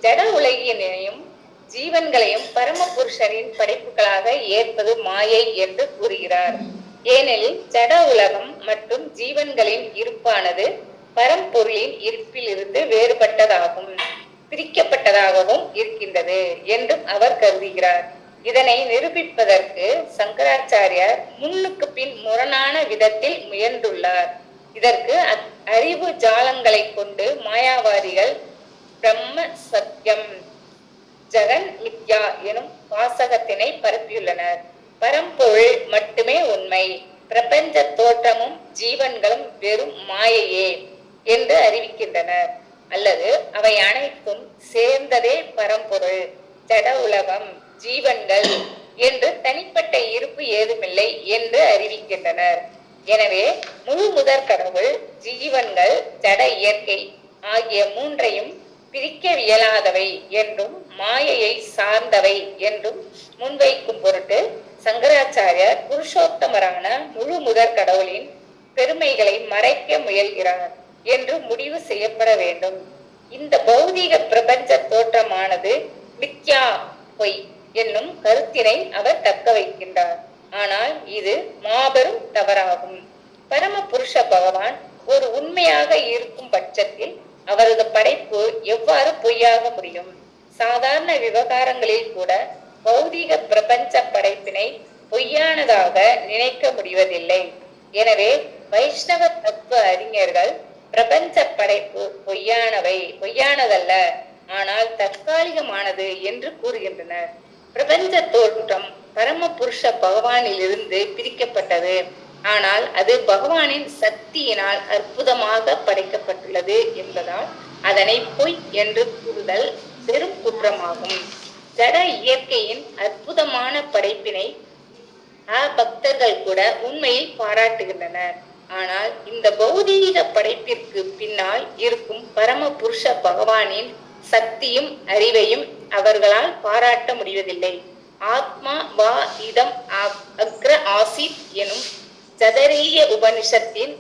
ஜட உலகினையும் ஜீவன்களையும் பரமபுருஷரின் படைப்புகளாக ஏற்பது மாயை என்று கூறுகிறார். ஏனெனில் ஜட உலகம் மற்றும் ஜீவன்களின் இருப்பானது பரம்பொருளின் இருப்பில் இருந்து வேறுபட்டதாகவும் பிரிக்கப்பட்டதாகவும் இருக்கின்றது என்றும் அவர் கருதுகிறார். இதனை நிரூபிப்பதற்கு சங்கராச்சாரியார் முன்னுக்கு பின் முரணான விதத்தில் முயன்றுள்ளார். இதற்கு அறிவு ஜாலங்களை கொண்டு மாயாவாதிகள் பிரம்ம சத்தியம் ஜெகன் மித்யா எனும் வாசகத்தினை பரப்பியுள்ளனர். பரம்பொருள் மட்டுமே உண்மை, பிரபஞ்ச தோற்றமும் ஜீவன்களும் வெறும் மாயையே என்று அறிவிக்கின்றனர். அல்லது அவை அனைத்தும் சேர்ந்ததே பரம்பொருள், ஜட உலகம், ஜீவன்கள் என்று தனிப்பட்ட இருப்பு ஏதுமில்லை என்று அறிவிக்கின்றனர். எனவே முழு முதற் கடவுள், ஜீவன்கள், ஜட இயற்கை ஆகிய மூன்றையும் பிரிக்கவியலாதவை என்றும் மாயையை சார்ந்தவை என்றும் முன்வைக்கும் பொருட்டு சங்கராச்சாரியர் புருஷோத்தமரான முழு முதற் கடவுளின் பெருமைகளை மறைக்க முயல்கிறார் என்று முடிவு செய்யப்பட வேண்டும். இந்த பௌதீக பிரபஞ்ச தோற்றமானது மித்யா, பொய் என்னும் கருத்தினை அவர் தக்க வைக்கின்றார். ஆனால் இது மாபெரும் தவறாகும். பரம புருஷ பகவான் ஒரு உண்மையாக இருக்கும் பட்சத்தில் அவரது படைப்பு எவ்வாறு பொய்யாக முடியும்? சாதாரண விவகாரங்களில் கூட பௌதீக பிரபஞ்ச படைப்பினை பொய்யானதாக நினைக்க முடிவதில்லை. எனவே வைஷ்ணவ தத்துவ அறிஞர்கள் பிரபஞ்ச படைப்பு பொய்யானதல்ல, ஆனால் தற்காலிகமானது என்று கூறுகின்றனர். பிரபஞ்ச தோற்றம் பரம புருஷ பகவானிலிருந்து பிரிக்கப்பட்டது, ஆனால் அது பகவானின் சக்தியினால் அற்புதமாக படைக்கப்பட்டுள்ளது என்பதால் அதனை பொய் என்று கூறுதல் பெரும் குற்றமாகும். ஜட இயற்கையின் அற்புதமான படைப்பினை பக்தர்கள் கூட உண்மையில் பாராட்டுகின்றனர். ஆனால் இந்த பௌதீக படைப்பிற்கு பின்னால் இருக்கும் பரம புருஷ பகவானின் சக்தியும் அறிவையும் அவர்களால் பாராட்ட முடிவதில்லை. ஆத்மா வா இதம் அக்ர ஆசித் எனும் சதரீய உபனிஷத்தின்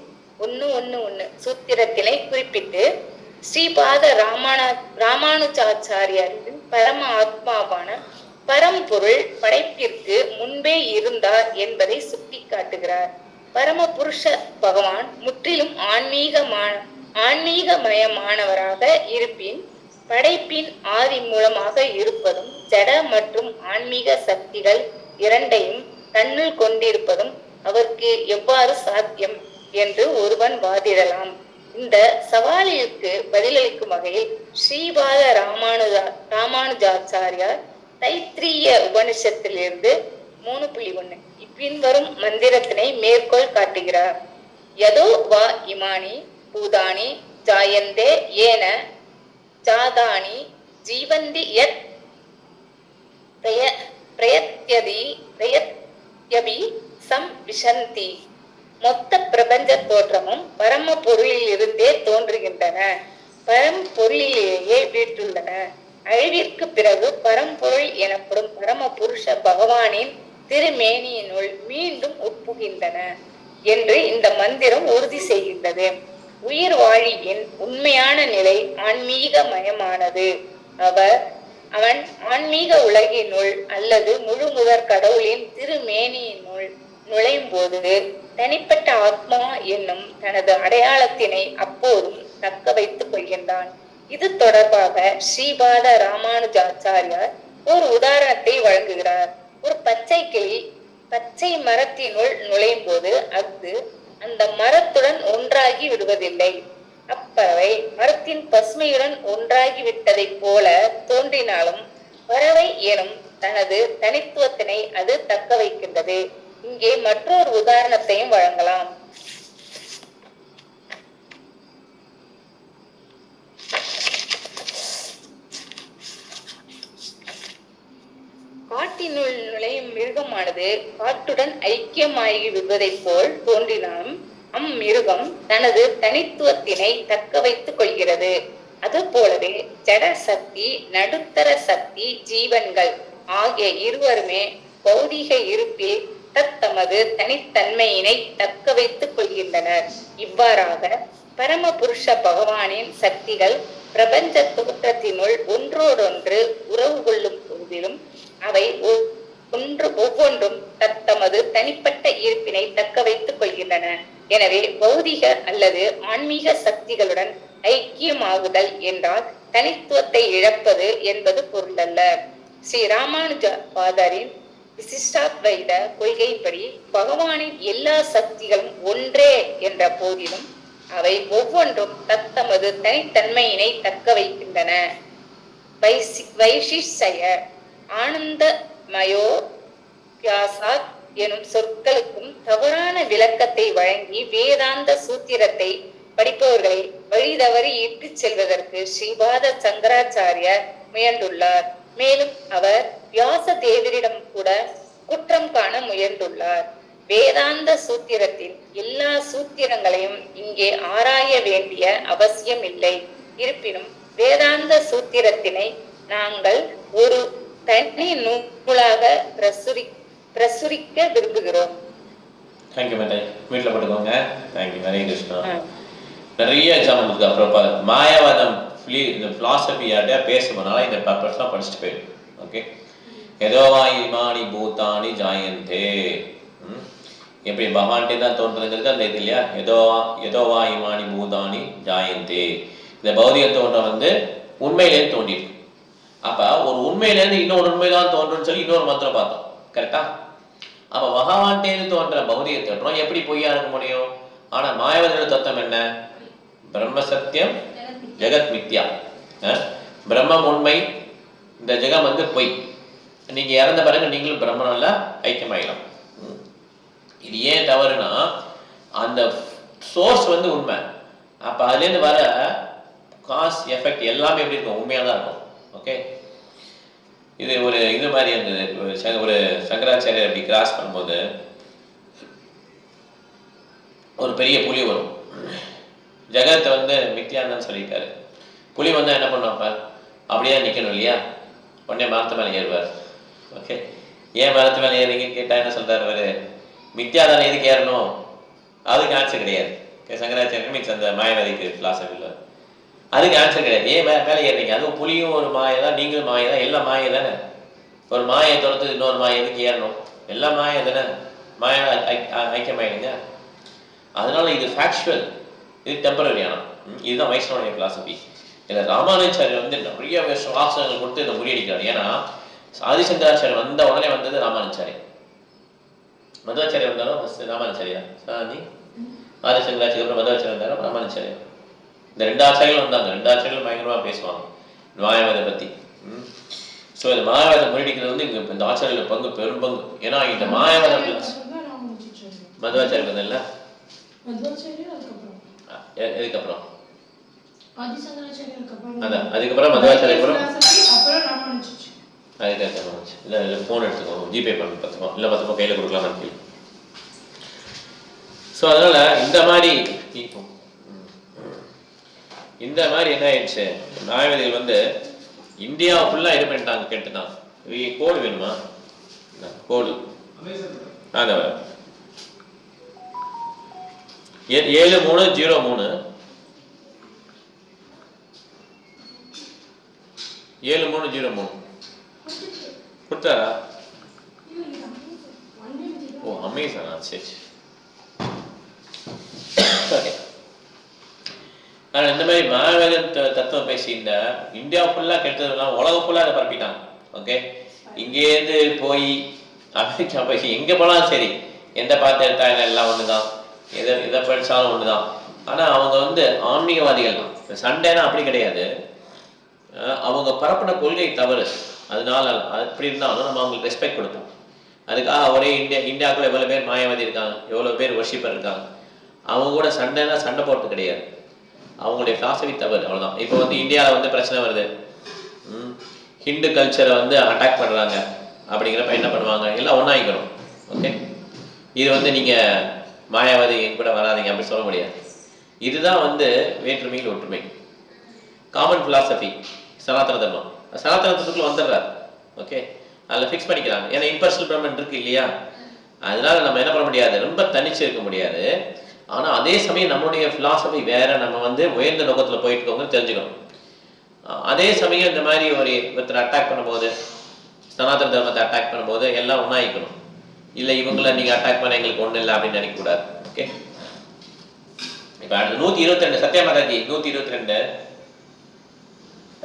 1:1 சூத்திரத்தினை குறிப்பிட்டு ஸ்ரீபாத ராமானுஜாச்சாரியரின் பரம ஆத்மாவான பரம்பொருள் படைப்பிற்கு முன்பே இருந்தார் என்பதை சுட்டிக்காட்டுகிறார். பரம புருஷ பகவான் முற்றிலும் ஆன்மீகமயமானவராக இருப்பின் படைப்பின் ஆதி மூலமாக இருப்பதும் ஜட மற்றும் ஆன்மீக சக்திகள் இரண்டையும் தன்னுள் கொண்டிருப்பதும் அவருக்கு எவ்வாறு சாத்தியம் என்று ஒருவன் வாதிடலாம். இந்த சவாலிற்கு பதிலளிக்கும் வகையில் ஸ்ரீபாத ராமானுஜாச்சாரியார் தைத்திரிய உபனிஷத்திலிருந்து 3.1 பின்வரும் மந்திரத்தினை மேற்கோள் காட்டுகிறார். யதோ வா இமானி பூதானி ஜாயந்தே ஏன ஜாதானி ஜீவந்தி யத் பிரயத்யபி சம்விசந்தி. மொத்த பிரபஞ்ச தோற்றமும் பரம பொருளில் இருந்தே தோன்றுகின்றன, பரம்பொருளிலேயே வீட்டுள்ளன. அழிவிற்கு பிறகு பரம்பொருள் எனப்படும் பரம புருஷ பகவானின் திருமேனியினுள் மீண்டும் உட்புகின்றன என்று இந்த மந்திரம் உறுதி செய்கின்றது. உயிர் வாழியின் உண்மையான நிலை ஆன்மீகமயமானது. அவன் ஆன்மீக உலகினுள் அல்லது முழு முதற் கடவுளின் திருமேனியினுள் நுழையும் போது தனிப்பட்ட ஆத்மா என்னும் தனது அடையாளத்தினை அப்போதும் தக்க வைத்துக் கொள்கின்றான். இது தொடர்பாக ஸ்ரீபாத ராமானுஜாச்சாரியார் ஒரு உதாரணத்தை வழங்குகிறார். ஒரு பச்சை கிளி பச்சை மரத்தினுள் நுழையும் போது அது அந்த மரத்துடன் ஒன்றாகி விடுவதில்லை. அப்பறவை மரத்தின் பசுமையுடன் ஒன்றாகி விட்டதை போல தோன்றினாலும் பறவை எனும் தனது தனித்துவத்தினை அது தக்க வைக்கின்றது. இங்கே மற்றொரு உதாரணத்தையும் வழங்கலாம். காட்டினுள் நுழையும் மிருகமானது காட்டுடன் ஐக்கியமாகி விடுவதை போல் தோன்றினாலும் அம்மிருகம் தனது தனித்துவத்தினை தக்க வைத்துக் கொள்கிறது. அது போலவே ஜட சக்தி, நடுத்தர சக்தி, ஜீவன்கள் ஆகிய இருவருமே பௌதிக இருப்பில் தத்தமது தனித்தன்மையினை தக்க வைத்துக் கொள்கின்றனர். இவ்வாறாக பரம புருஷ பகவானின் சக்திகள் பிரபஞ்ச தோற்றத்தினுள் ஒன்றோடொன்று உறவு கொள்ளும் போதிலும் அவை ஒவ்வொன்றும் தத்தமது தனிப்பட்ட இருப்பினை தக்க வைத்துக் கொள்கின்றன. எனவே பௌதிக அல்லது ஆன்மீக சக்திகளுடன் ஐக்கியமாகுதல் என்றால் தனித்துவத்தை இழப்பது என்பது பொருளல்ல. ஸ்ரீ ராமானுஜ பாதரின் விசிஷ்டாத்வைத கொள்கையின்படி பகவானின் எல்லா சக்திகளும் ஒன்றே என்ற போதிலும் அவை ஒவ்வொன்றும் தத்தமது தனித்தன்மையினை தக்க வைக்கின்றன. வைசிஷ்ய ஆனந்தமயோ வியாசாத் எனும் சொற்களுக்கும் தவறான விளக்கத்தை வழங்கி வேதாந்த சூத்திரத்தை படிப்பவர்களை வழிதவறி இட்டுச் செல்வதற்கு ஸ்ரீபாத சங்கராச்சாரியார் முயன்றுள்ளார். மேலும் அவர் வியாச தேவரிடம் கூட குற்றம் காண முயன்றுள்ளார். வேதாந்த சூத்திரத்தின் எல்லா சூத்திரங்களையும் இங்கே ஆராய வேண்டிய அவசியம் இல்லை. இருப்பினும் வேதாந்த சூத்திரத்தினை நாங்கள் ஒரு தனி நூலாக பிரசுரிக்க விரும்புகிறோம். தேங்க்யூ மேடம், வீட்டில் போட்டுக்கோங்க. தேங்க்யூ, ஹரே கிருஷ்ணா. நிறைய எக்ஸாம்பிள் இருக்கு. அப்புறம் மாயாவாதம் இந்த பிலாசபி யார்கிட்ட பேசுவதனால இந்த பர்பஸ்லாம் படிச்சுட்டு போயிடும். ஓகே, எதோவா இமானி பூத்தானி ஜாயந்தே, எப்படி பகவான்டே தான் தோன்றுறதுங்கிறது அந்த இது இல்லையா? எதோவா இமானி பூதானி ஜாயந்தே, இந்த பௌதிக தோன்றம் வந்து உண்மையிலேருந்து தோன்றிருக்கு. அப்ப ஒரு உண்மையிலேருந்து இன்னொரு உண்மைதான் தோன்றுன்னு சொல்லி இன்னொரு மந்திரம் பார்த்தோம். கரெக்டா? அப்ப பகவான்டேருந்து தோன்ற பௌதிக தோற்றம் எப்படி பொய்யா இருக்க முடியும்? ஆனா மாயாவதியோட தத்துவம் என்ன? பிரம்ம சத்தியம், ஜெகத் மித்யா. பிரம்மம் உண்மை, இந்த ஜெகம் வந்து பொய். நீங்க இறந்த பிறகு நீங்களும் பிரம்மனால ஐக்கியமாயிடும். இது ஏன் தவறுனா, அந்த சோர்ஸ் வந்து உண்மை. அப்ப அதுலேருந்து வர காஸ் எஃபெக்ட் எல்லாமே எப்படி இருக்கும்? உண்மையாக தான் இருக்கும். ஓகே, இது ஒரு இது மாதிரி இருந்தது. ஒரு சங்கராச்சாரியர் அப்படி கிராஸ் பண்ணும்போது ஒரு பெரிய புலி வரும். ஜெகத்தை வந்து மித்தியான்னு சொல்லிட்டாரு. புலி வந்தா என்ன பண்ணுவாப்ப? அப்படியே நிக்கணும் இல்லையா? உடனே மரத்து மேலே ஏறுவார். ஓகே, ஏன் மரத்து மேலே ஏறீங்கன்னு கேட்டா என்ன சொல்றாரு அவரு? மித்யா தானே, எதுக்கு ஏறணும்? அதுக்கு ஆன்சர் கிடையாது. சங்கராச்சாரியர் மீன்ஸ் அந்த மாயவாதிக்கு பிலாசபியில் அதுக்கு ஆன்சர் கிடையாது. ஏன் மேலே ஏறீங்க? அதுவும் புலியும் ஒரு மாயை தான், நீங்களும் மாயை தான், எல்லாம் மாயை தானே. ஒரு மாயை தொடர்ந்து இன்னொரு மாயை எதுக்கு ஏறணும்? எல்லாம் மாயை தானே. மாயை ஐக்கியமாயிடுங்க. அதனால இது ஃபேக்சுவல், இது டெம்பரரியான. இதுதான் வைஷ்ணவனுடைய பிலாசபி. இதில் ராமானுஜாச்சாரியர் வந்து நிறைய வாசகங்கள் கொடுத்து இதை முறியடிக்கிறார். ஏன்னா ஆதிசங்கராச்சாரியர் வந்த உடனே வந்தது ராமானுஜாச்சாரியர். மதுவாச்சாரியர் வந்தாலும் ராமானுஜாரியா சாந்தி, ஆதிசங்கராச்சாரியர் அப்புறம் மதுவாச்சாரியர் வந்தாலும் ராமானுஜாரியர். இந்த ரெண்டு ஆச்சாரியர்களும் வந்தாங்க. ரெண்டு ஆச்சாரியர்களும் பயங்கரமாக பேசுவாங்க மாயாவாதை பற்றி. ஸோ இந்த மாயாவாதை முறியடிக்கிறது வந்து இங்கே இந்த ஆச்சாரியர்கள் பங்கு பெரும் பங்கு. ஏன்னா இந்த மாயாவாதம் மதுவாச்சாரியர் வந்ததில்ல, எதுக்கப்புறம் அதான் அதுக்கப்புறம் மதுவாச்சாரியர் அதுக்கு இல்லை இல்லை ஃபோன் எடுத்துக்கோங்க, ஜிபே பண்ணி பார்த்துக்கோம், இல்லை 10 கையில் கொடுக்கலாமான்னு கேள்வி. ஸோ அதனால இந்த மாதிரி என்ன ஆயிடுச்சு, மாயாவதிகள் வந்து இந்தியா ஃபுல்லாக இது பண்ணிட்டாங்க. கேட்டுதான் கோடு வேணுமா? கோடு அதான் 7303 7303 கொடுத்தாரா? ஓ அமேசானா? சரி. ஆனால் இந்த மாதிரி மாயாவதம் தத்துவம் பேசி இந்த இந்தியா ஃபுல்லாக கெட்டதுலாம் உலகம் ஃபுல்லாக அதை பரப்பிட்டாங்க. ஓகே, இங்கேருந்து போய் அமெரிக்கா போய் எங்கே போனாலும் சரி, எந்த பார்த்து எடுத்தாங்க எல்லாம் ஒன்று தான், எதை படித்தாலும் ஒன்று தான். ஆனால் அவங்க வந்து ஆன்மீகவாதிகள் தான். சண்டேனா அப்படி கிடையாது, அவங்க பரப்பின கொள்கை தவறு. அதனால அப்படி இருந்தாலும் நம்ம அவங்களுக்கு ரெஸ்பெக்ட் கொடுப்போம். அதுக்காக ஒரே இந்தியாவுக்குள்ள எவ்வளோ பேர் மாயாவாதி இருக்காங்க, எவ்வளோ பேர் வர்ஷிப்பர் இருக்காங்க. அவங்க கூட சண்டைனா சண்டை போட்டு கிடையாது, அவங்களுடைய பிலாசபி தவறு, அவ்வளோதான். இப்போ வந்து இந்தியாவில் வந்து பிரச்சனை வருது, ஹிந்து கல்ச்சரை வந்து அட்டாக் பண்ணுறாங்க அப்படிங்கிறப்ப என்ன பண்ணுவாங்க? எல்லாம் ஒன்றாகிக்கணும். ஓகே, இது வந்து நீங்கள் மாயாவாதி என் கூட வராதிங்க அப்படி சொல்ல முடியாது. இதுதான் வந்து வேற்றுமையில் ஒற்றுமை, காமன் பிலாசபி. சனாதன தர்மம் சனாதன தர்மத்துக்குள்ள வந்துடுறாரு. ஓகே, அதில் ஃபிக்ஸ் பண்ணிக்கிறாங்க. ஏன்னா இம்பர்சனல் பிரம்மன் இருக்கு இல்லையா? அதனால நம்ம என்ன பண்ண முடியாது, ரொம்ப தனிச்சு இருக்க முடியாது. ஆனால் அதே சமயம் நம்மளுடைய பிலாசபி வேற, நம்ம வந்து உயர்ந்த நோக்கத்தில் போயிட்டு இருக்கோங்க தெரிஞ்சுக்கணும். அதே சமயம் இந்த மாதிரி ஒருத்தர் அட்டாக் பண்ணும்போது, சனாதன தர்மத்தை அட்டாக் பண்ணும்போது எல்லாம் ஒன்றாயிக்கணும். இல்லை இவங்களை நீங்கள் அட்டாக் பண்ண எங்களுக்கு ஒன்றும் இல்லை அப்படின்னு நினைக்கக்கூடாது. ஓகே, இப்போ அடுத்து 122 சத்யா மாதாஜி 122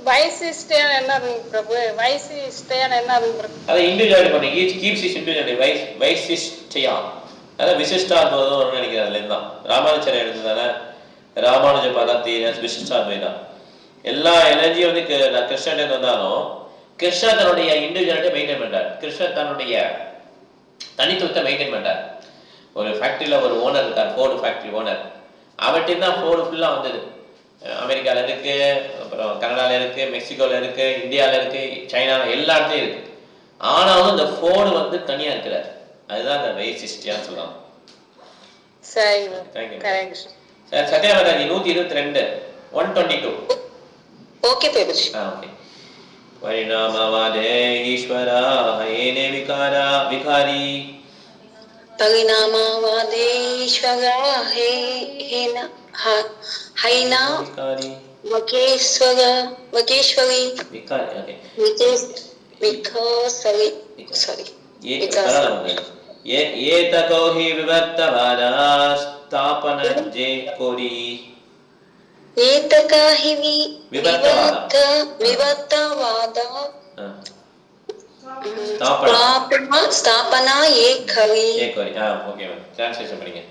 வைசிஷ்டியன் என்ன பிரபு? வைசிஷ்டியன் என்ன பிரபு? அதை இண்டிவிஜுவாலிட்டி பண்ணி கீப்ஸ் இஸ் இண்டிவிஜுவாலிட்டி வைசிஷ்டியா. அதான் விசிஷ்டாத்வைதம் நினைக்கிறேன். அதுல இருந்தான் ராமானுஜர் எழுதுதானே ராமானுஜ பதத்தீரஸ் விசிஷ்டாத்வைதா. எல்லா எனர்ஜியும் வந்து கிருஷ்ணன் வந்தாலும் கிருஷ்ணன் தன்னுடைய இண்டிவிஜுவாலிட்டி மெயின்டைன் பண்றார். கிருஷ்ணன் தன்னுடைய தனித்துவத்தை மெயின்டைன் பண்றார். ஒரு ஃபேக்டரியில ஒரு ஓனர் இருக்கார், ஃபோர்டு ஃபேக்டரி ஓனர். அவர்கிட்ட தான் ஃபோர்டு ஃபுல்லா வந்தது. அமெரிக்கால இருக்கு, அப்புறம் கனடால இருக்கு, மெக்சிகோல இருக்கு, இந்தியால இருக்கு, சைனால எல்லா இடத்துலயும் இருக்கு. ஆனாலும் இந்த ஃபோர்டு வந்து தனியா இருக்கிறார். அதுதான் அந்த வைசிஷ்டியான்னு சொல்லுவாங்க. சரி, சத்யா மாதாஜி 122 122. ஓகே பிரபுஜி. ஓகே. परिणामवादे ईश्वरा हेने विकारा विकारी. परिणामवादे ईश्वरा हेना हैना विकारी वकेश्वरी विकारी. ओके. विकासरी सॉरी ये तको हि विवर्तवादा स्थापनजे कोरी. एतका हि विवर्तवादा स्थापना एक खरी. ओके मैम, ट्रांसलेशन पढ़िए.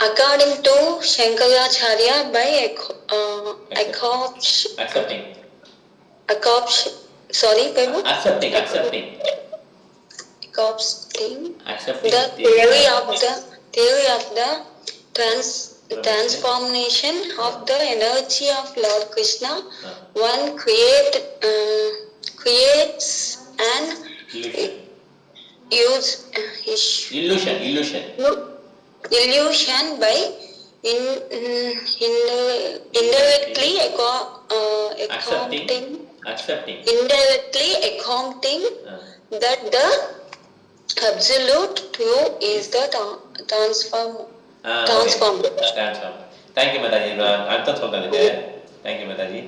According to Shankaracharya, by accepting the theory of the transformation of the energy of Lord Krishna, one creates an illusion by indirectly accounting that the absolute truth is the transformed. Thank you Mataji. அர்த்தம் சொல்றதுக்கு thank you Mataji.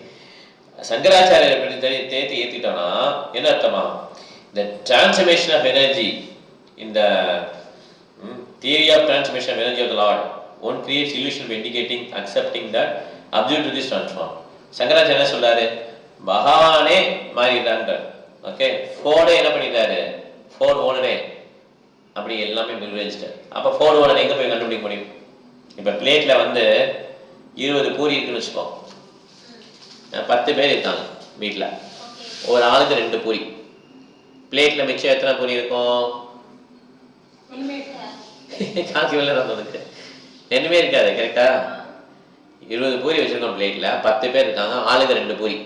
சங்கராச்சாரியரை பற்றி தேத்தி ஏத்திட்டோம்னா என்ன அர்த்தமா? The transformation of energy in the theory of transformation of energy of the Lord, one creates illusion by indicating accepting that absolute truth is transformed. சங்கராச்சாரியர் என்ன சொல்றாரு? பகவானே மாறிட்டாங்க. Okay, forte என்ன பண்ணிட்டாரு? ஃபோர்ட் ஓனரே அப்படி எல்லாமே நிர்வகிச்சிட்டார். அப்போ ஃபோர்ட் ஓனர் எங்கே போய் கண்டுபிடிக்க முடியும்? இப்போ பிளேட்டில் வந்து 20 பூரி இருக்குன்னு வச்சுப்போம். 10 பேர் இருக்காங்க வீட்டில், ஒரு ஆளுக்கு 2 பூரி. பிளேட்டில் மிச்சம் எத்தனை பூரி இருக்கும்? காக்கி வெள்ள இருந்ததுக்கு ரெண்டுமே இருக்காது. கரெக்டா? 20 பூரி வச்சிருக்கோம் பிளேட்டில், 10 பேர் இருக்காங்க, ஆளுக்கு 2 பூரி.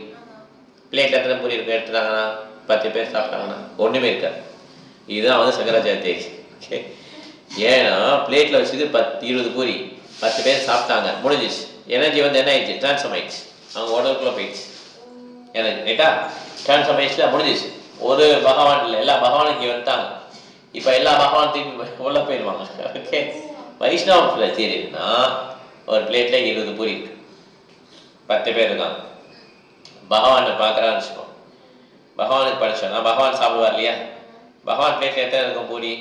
பிளேட்டில் எத்தனை பூரி இருக்கு எடுத்துட்டாங்கன்னா 10 பேர் சாப்பிட்டாங்கன்னா ஒன்றுமே இருக்காது. இதுதான் வந்து சங்கராச்சாரிய தேதி. ஓகே, ஏன்னா பிளேட்டில் வச்சுட்டு 20 பூரி 10 பேர் சாப்பிட்டாங்க, முடிஞ்சிச்சு. எனர்ஜி வந்து என்ன ஆயிடுச்சு? டிரான்ஸ்ஃபார்ம் ஆயிடுச்சு, அவங்க உடலுக்குள்ளே போயிடுச்சு எனர்ஜி. ரைட்டா? டிரான்ஸ்ஃபார்ம் ஆயிடுச்சுல, முடிஞ்சிச்சு. ஒரு பகவான் இல்லை, எல்லா பகவானும் இங்கே வந்துட்டாங்க. இப்போ எல்லா பகவான் திரும்பி உள்ள போயிடுவாங்க. ஓகே, வைஷ்ணவ தேரினா ஒரு பிளேட்டில் 20 பூரி இருக்கு, 10 பேர் இருக்காங்க. பகவானை பார்க்குறான்னு வச்சுக்கோம். பகவானுக்கு படிச்சோன்னா பகவான் சாப்பிடுவார் இல்லையா? பகவான் பிளேட்டில் எத்தனை இருக்கும் பூரி?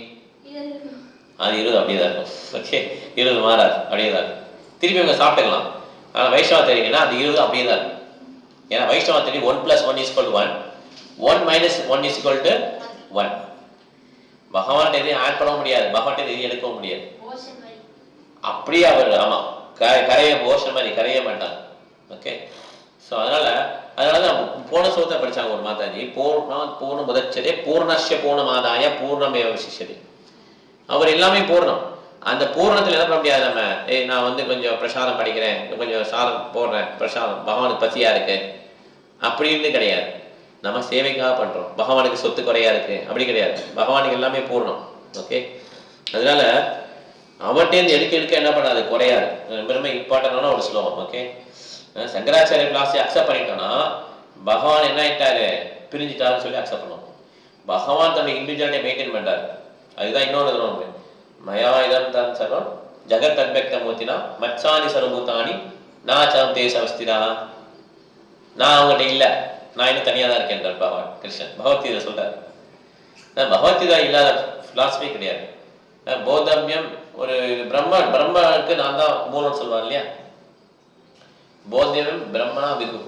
அது 20 அப்படியே தான் இருக்கும். ஓகே, 20 மாறாது, அப்படியே தான் இருக்கும். திருப்பி அவங்க சாப்பிட்டுக்கலாம். ஆனால் வைஷ்ணவ தெரியுங்கன்னா அது 20 அப்படியே தான் இருக்கும். ஏன்னா வைஷ்ணவ தெரியும் 1 + 1 = 1, 1 - 1 = 1. பகவான் எதையும் ஆட் பண்ண முடியாது, பகவான் எதையும் எடுக்கவும் முடியாது. அப்படியே அவர் ஆமாம் கரைய ஓஷன் மாதிரி கரைய மாட்டாங்க. ஓகே, ஸோ அதனால தான் போன சோத்தை படித்தாங்க ஒரு மாதாஜி, பூர்ண முதச்சதே பூர்ணஸ்ய பூர்ணமாதாய பூர்ணமேவ விசிஷ்யதே. அவர் எல்லாமே பூர்ணம். அந்த பூர்ணத்தில் என்ன பண்ண முடியாது? நம்ம நான் வந்து கொஞ்சம் பிரசாதம் படிக்கிறேன், கொஞ்சம் சாதம் போடுறேன், பிரசாதம் பகவானுக்கு பசியாக இருக்கு அப்படின்னு கிடையாது. நம்ம சேவைக்காக பண்ணுறோம். பகவானுக்கு சொத்து குறையா இருக்கு அப்படி கிடையாது. பகவானுக்கு எல்லாமே பூர்ணம். ஓகே, அதனால அவர்கிட்டேருந்து எடுக்க என்ன பண்ணாது, குறையாது. ரொம்ப ரொம்ப இம்பார்ட்டண்டான ஒரு ஸ்லோகம். ஓகே, சங்கராச்சாரிய கிளாஸை அக்செப்ட் பண்ணிட்டோம்னா பகவான் என்ன ஆயிட்டாரு? பிரிஞ்சுட்டாருன்னு சொல்லி அக்செப்ட் பண்ணுவோம். பகவான் தன்னுடைய இண்டிவிஜுவாலிட்டியை மெயின்டைன் பண்ணுறாரு. அதுதான் இன்னொன்று மயா இதம் தான் சர்வம் ஜெகத் அத்வக்த மூர்த்தினா மச்சானி சர்வபூதானி நாச்சாம் தேசவஸ்திரா. நான் அவங்ககிட்ட இல்லை, நான் இன்னும் தனியாக தான் இருக்கேன் பகவான் கிருஷ்ணன் பகவத்கீதை சொல்றாரு. பகவத்கீதா இல்லாத பிலாசபி கிடையாது. போதமியம் ஒரு பிரம்மனுக்கு நான் தான் மூலம்னு சொல்லுவாங்க இல்லையா? போத்தியம் பிரம்மணா விது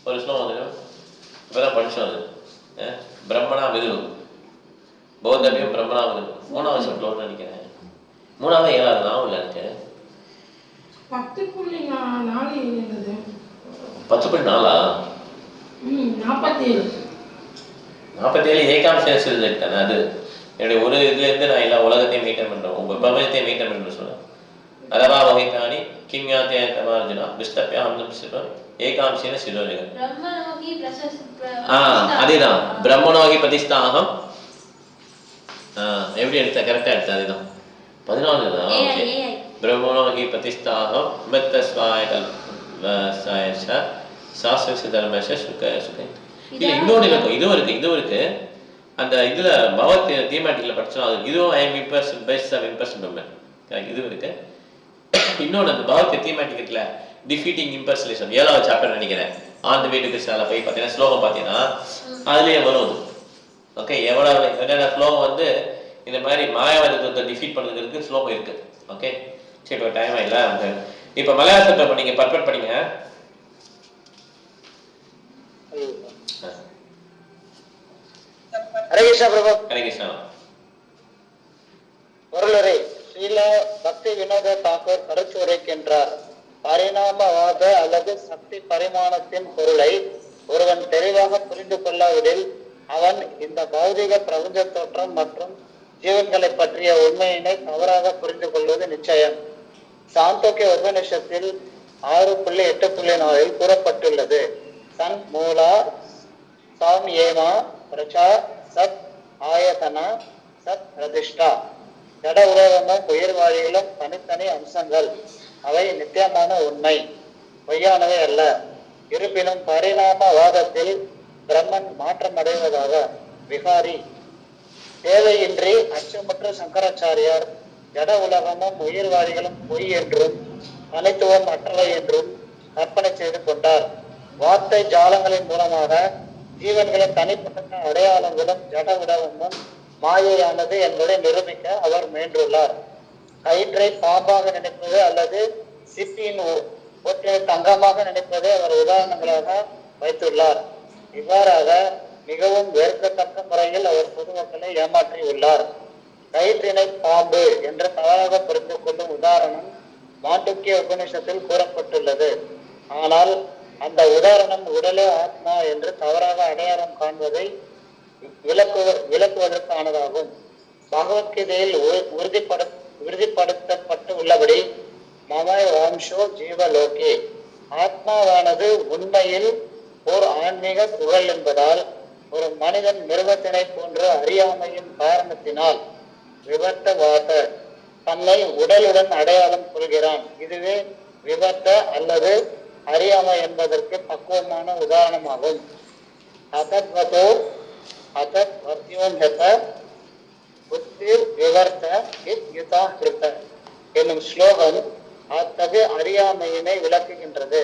ஒரு ஸ்லோகம் வந்து இப்பதான் படிச்சோம் அது பிரம்மணா விது போத்தவியம் பிரம்மணா விது 3வது ஸ்லோகம் நினைக்கிறேன் 3வது 7வது நாவல் இருக்கு 10.4 இருந்தது 10.4 47 ஏகாம்சம் சொல்லிட்டேன் அது என்னுடைய ஒரு இதுல இருந்து நான் எல்லா உலகத்தையும் மெயின்டைன் பண்றேன் உங்க பிரபஞ்சத்தையும் மெயின்டைன் பண்றேன்னு சொல்றேன் அதவா வகைத்தானி கிம்யாத்தே தமார்ஜுனா விஸ்தப்யா ஹம்சம் சிவம் ஏகாம்சேன சிரோஜக பிரம்மனோகி அதேதான் பிரம்மனோகி பிரதிஷ்டாகம் எப்படி எடுத்த கரெக்டா எடுத்த அதுதான் 14 தான் ஓகே பிரம்மனோகி பிரதிஷ்டாகம் மெத்தஸ்வாயகல் சாயச சாஸ்திர தர்மச சுக சுக இல்ல இன்னொன்று இருக்கும் இதுவும் இருக்கு அந்த இதுல பகவத் தீமாட்டிக்ல படிச்சோம் அது இதுவும் ஐ எம் இம்பர்சன் பெஸ்ட் ஆஃப் இம்பர்சன் மெம்பர் இதுவும் இருக்கு இன்னொன்று அந்த பகவத் தீமாட்டிக்ல டிஃபீட்டிங் இம்பர்சனேஷன் 7வது சாப்டர் நினைக்கிறேன் ஆன் தி வே டு கிருஷ்ணால போய் பார்த்தீங்கன்னா ஸ்லோகம் பார்த்தீங்கன்னா அதுலயே வரும் ஓகே எவ்வளவு என்னென்ன ஸ்லோகம் வந்து இந்த மாதிரி மாயாவாதத்தை டிஃபீட் பண்ணுறதுக்கு ஸ்லோகம் இருக்கு ஓகே சரி இப்போ டைம் ஆயில இப்போ மலையாளத்தை இப்போ நீங்க பர்ஃபெக்ட் பண்ணீங்க ஹரே கிருஷ்ணா பிரபு. ஹரே கிருஷ்ணா. பொருளரை ஸ்ரீல பக்தி வினோத தாக்கூர் கருத்துரைக்கின்றார். பரிணாமவாத அல்லது சக்தி பரிமாணத்தின் பொருளை ஒருவன் தெளிவாக புரிந்து கொள்ளாவிடில் அவன் இந்த பௌதிக பிரபஞ்ச தோற்றம் மற்றும் ஜீவன்களை பற்றிய உண்மையினை தவறாக புரிந்து கொள்வது நிச்சயம். சாந்தோக்கிய உபநிஷத்தில் 6.8.4 கூறப்பட்டுள்ளது. சன் மூலா சாம் ஏமா பிரச்சா சத் ஆயதனா சத் பிரதிஷ்டா. ஜட உலகமும் உயிர்வாழிகளும் தனித்தனி அம்சங்கள். அவை நித்தியமான உண்மை, பொய்யானவை அல்ல. இருப்பினும் பரிணாமவாதத்தில் பிரம்மன் மாற்றமடைவதாக விகாரி தேவையின்றி அச்சமுற்ற சங்கராச்சாரியார் ஜட உலகமும் உயிர்வாழிகளும் பொய் என்றும் தனித்துவம் அற்றவை என்றும் கற்பனை செய்து கொண்டார். வார்த்தை ஜாலங்களின் மூலமாக ஜீவன்களின் தனிப்பட்ட அடையாளங்களும் ஜட உலகமும் மாயையானது என்பதை நிரூபிக்க அவர் முயன்றுள்ளார். கயிற்றை பாம்பாக நினைப்பது அல்லது சிப்பியின் ஒற்றை தங்கமாக நினைப்பதை அவர் உதாரணங்களாக வைத்துள்ளார். இவ்வாறாக மிகவும் வெறுக்கத்தக்க முறையில் அவர் பொதுமக்களை ஏமாற்றியுள்ளார். கயிற்றினை பாம்பு என்று தவறாக புரிந்து கொள்ளும் உதாரணம் மாண்டூக்கிய உபநிஷத்தில் கூறப்பட்டுள்ளது. ஆனால் அந்த உதாரணம் உடலே ஆத்மா என்று தவறாக அடையாளம் காண்பதை விளக்குவதற்கானதாகும். பகவத்கீதையில் உறுதிப்படுத்தப்பட்டு உள்ளபடி மம வாம்சோ ஜீவலோகே, ஆத்மாவானது உண்மையில் ஓர் ஆன்மீக புகழ் என்பதால் ஒரு மனிதன் மிருகத்தினை போன்று அறியாமையின் காரணத்தினால் விவர்த்தவாத தன்னை உடலுடன் அடையாளம் கொள்கிறான். இதுவே விவர்த்த அல்லது அறியாமை என்பதற்கு பக்குவமான உதாரணமாகும். அசத்வதோ அசத் வர்த்தியோன்ஹத புத்திர் விவர்த்த யுதா கிருத்த என்னும் ஸ்லோகம் அத்தகு அறியாமையினை விளக்குகின்றது.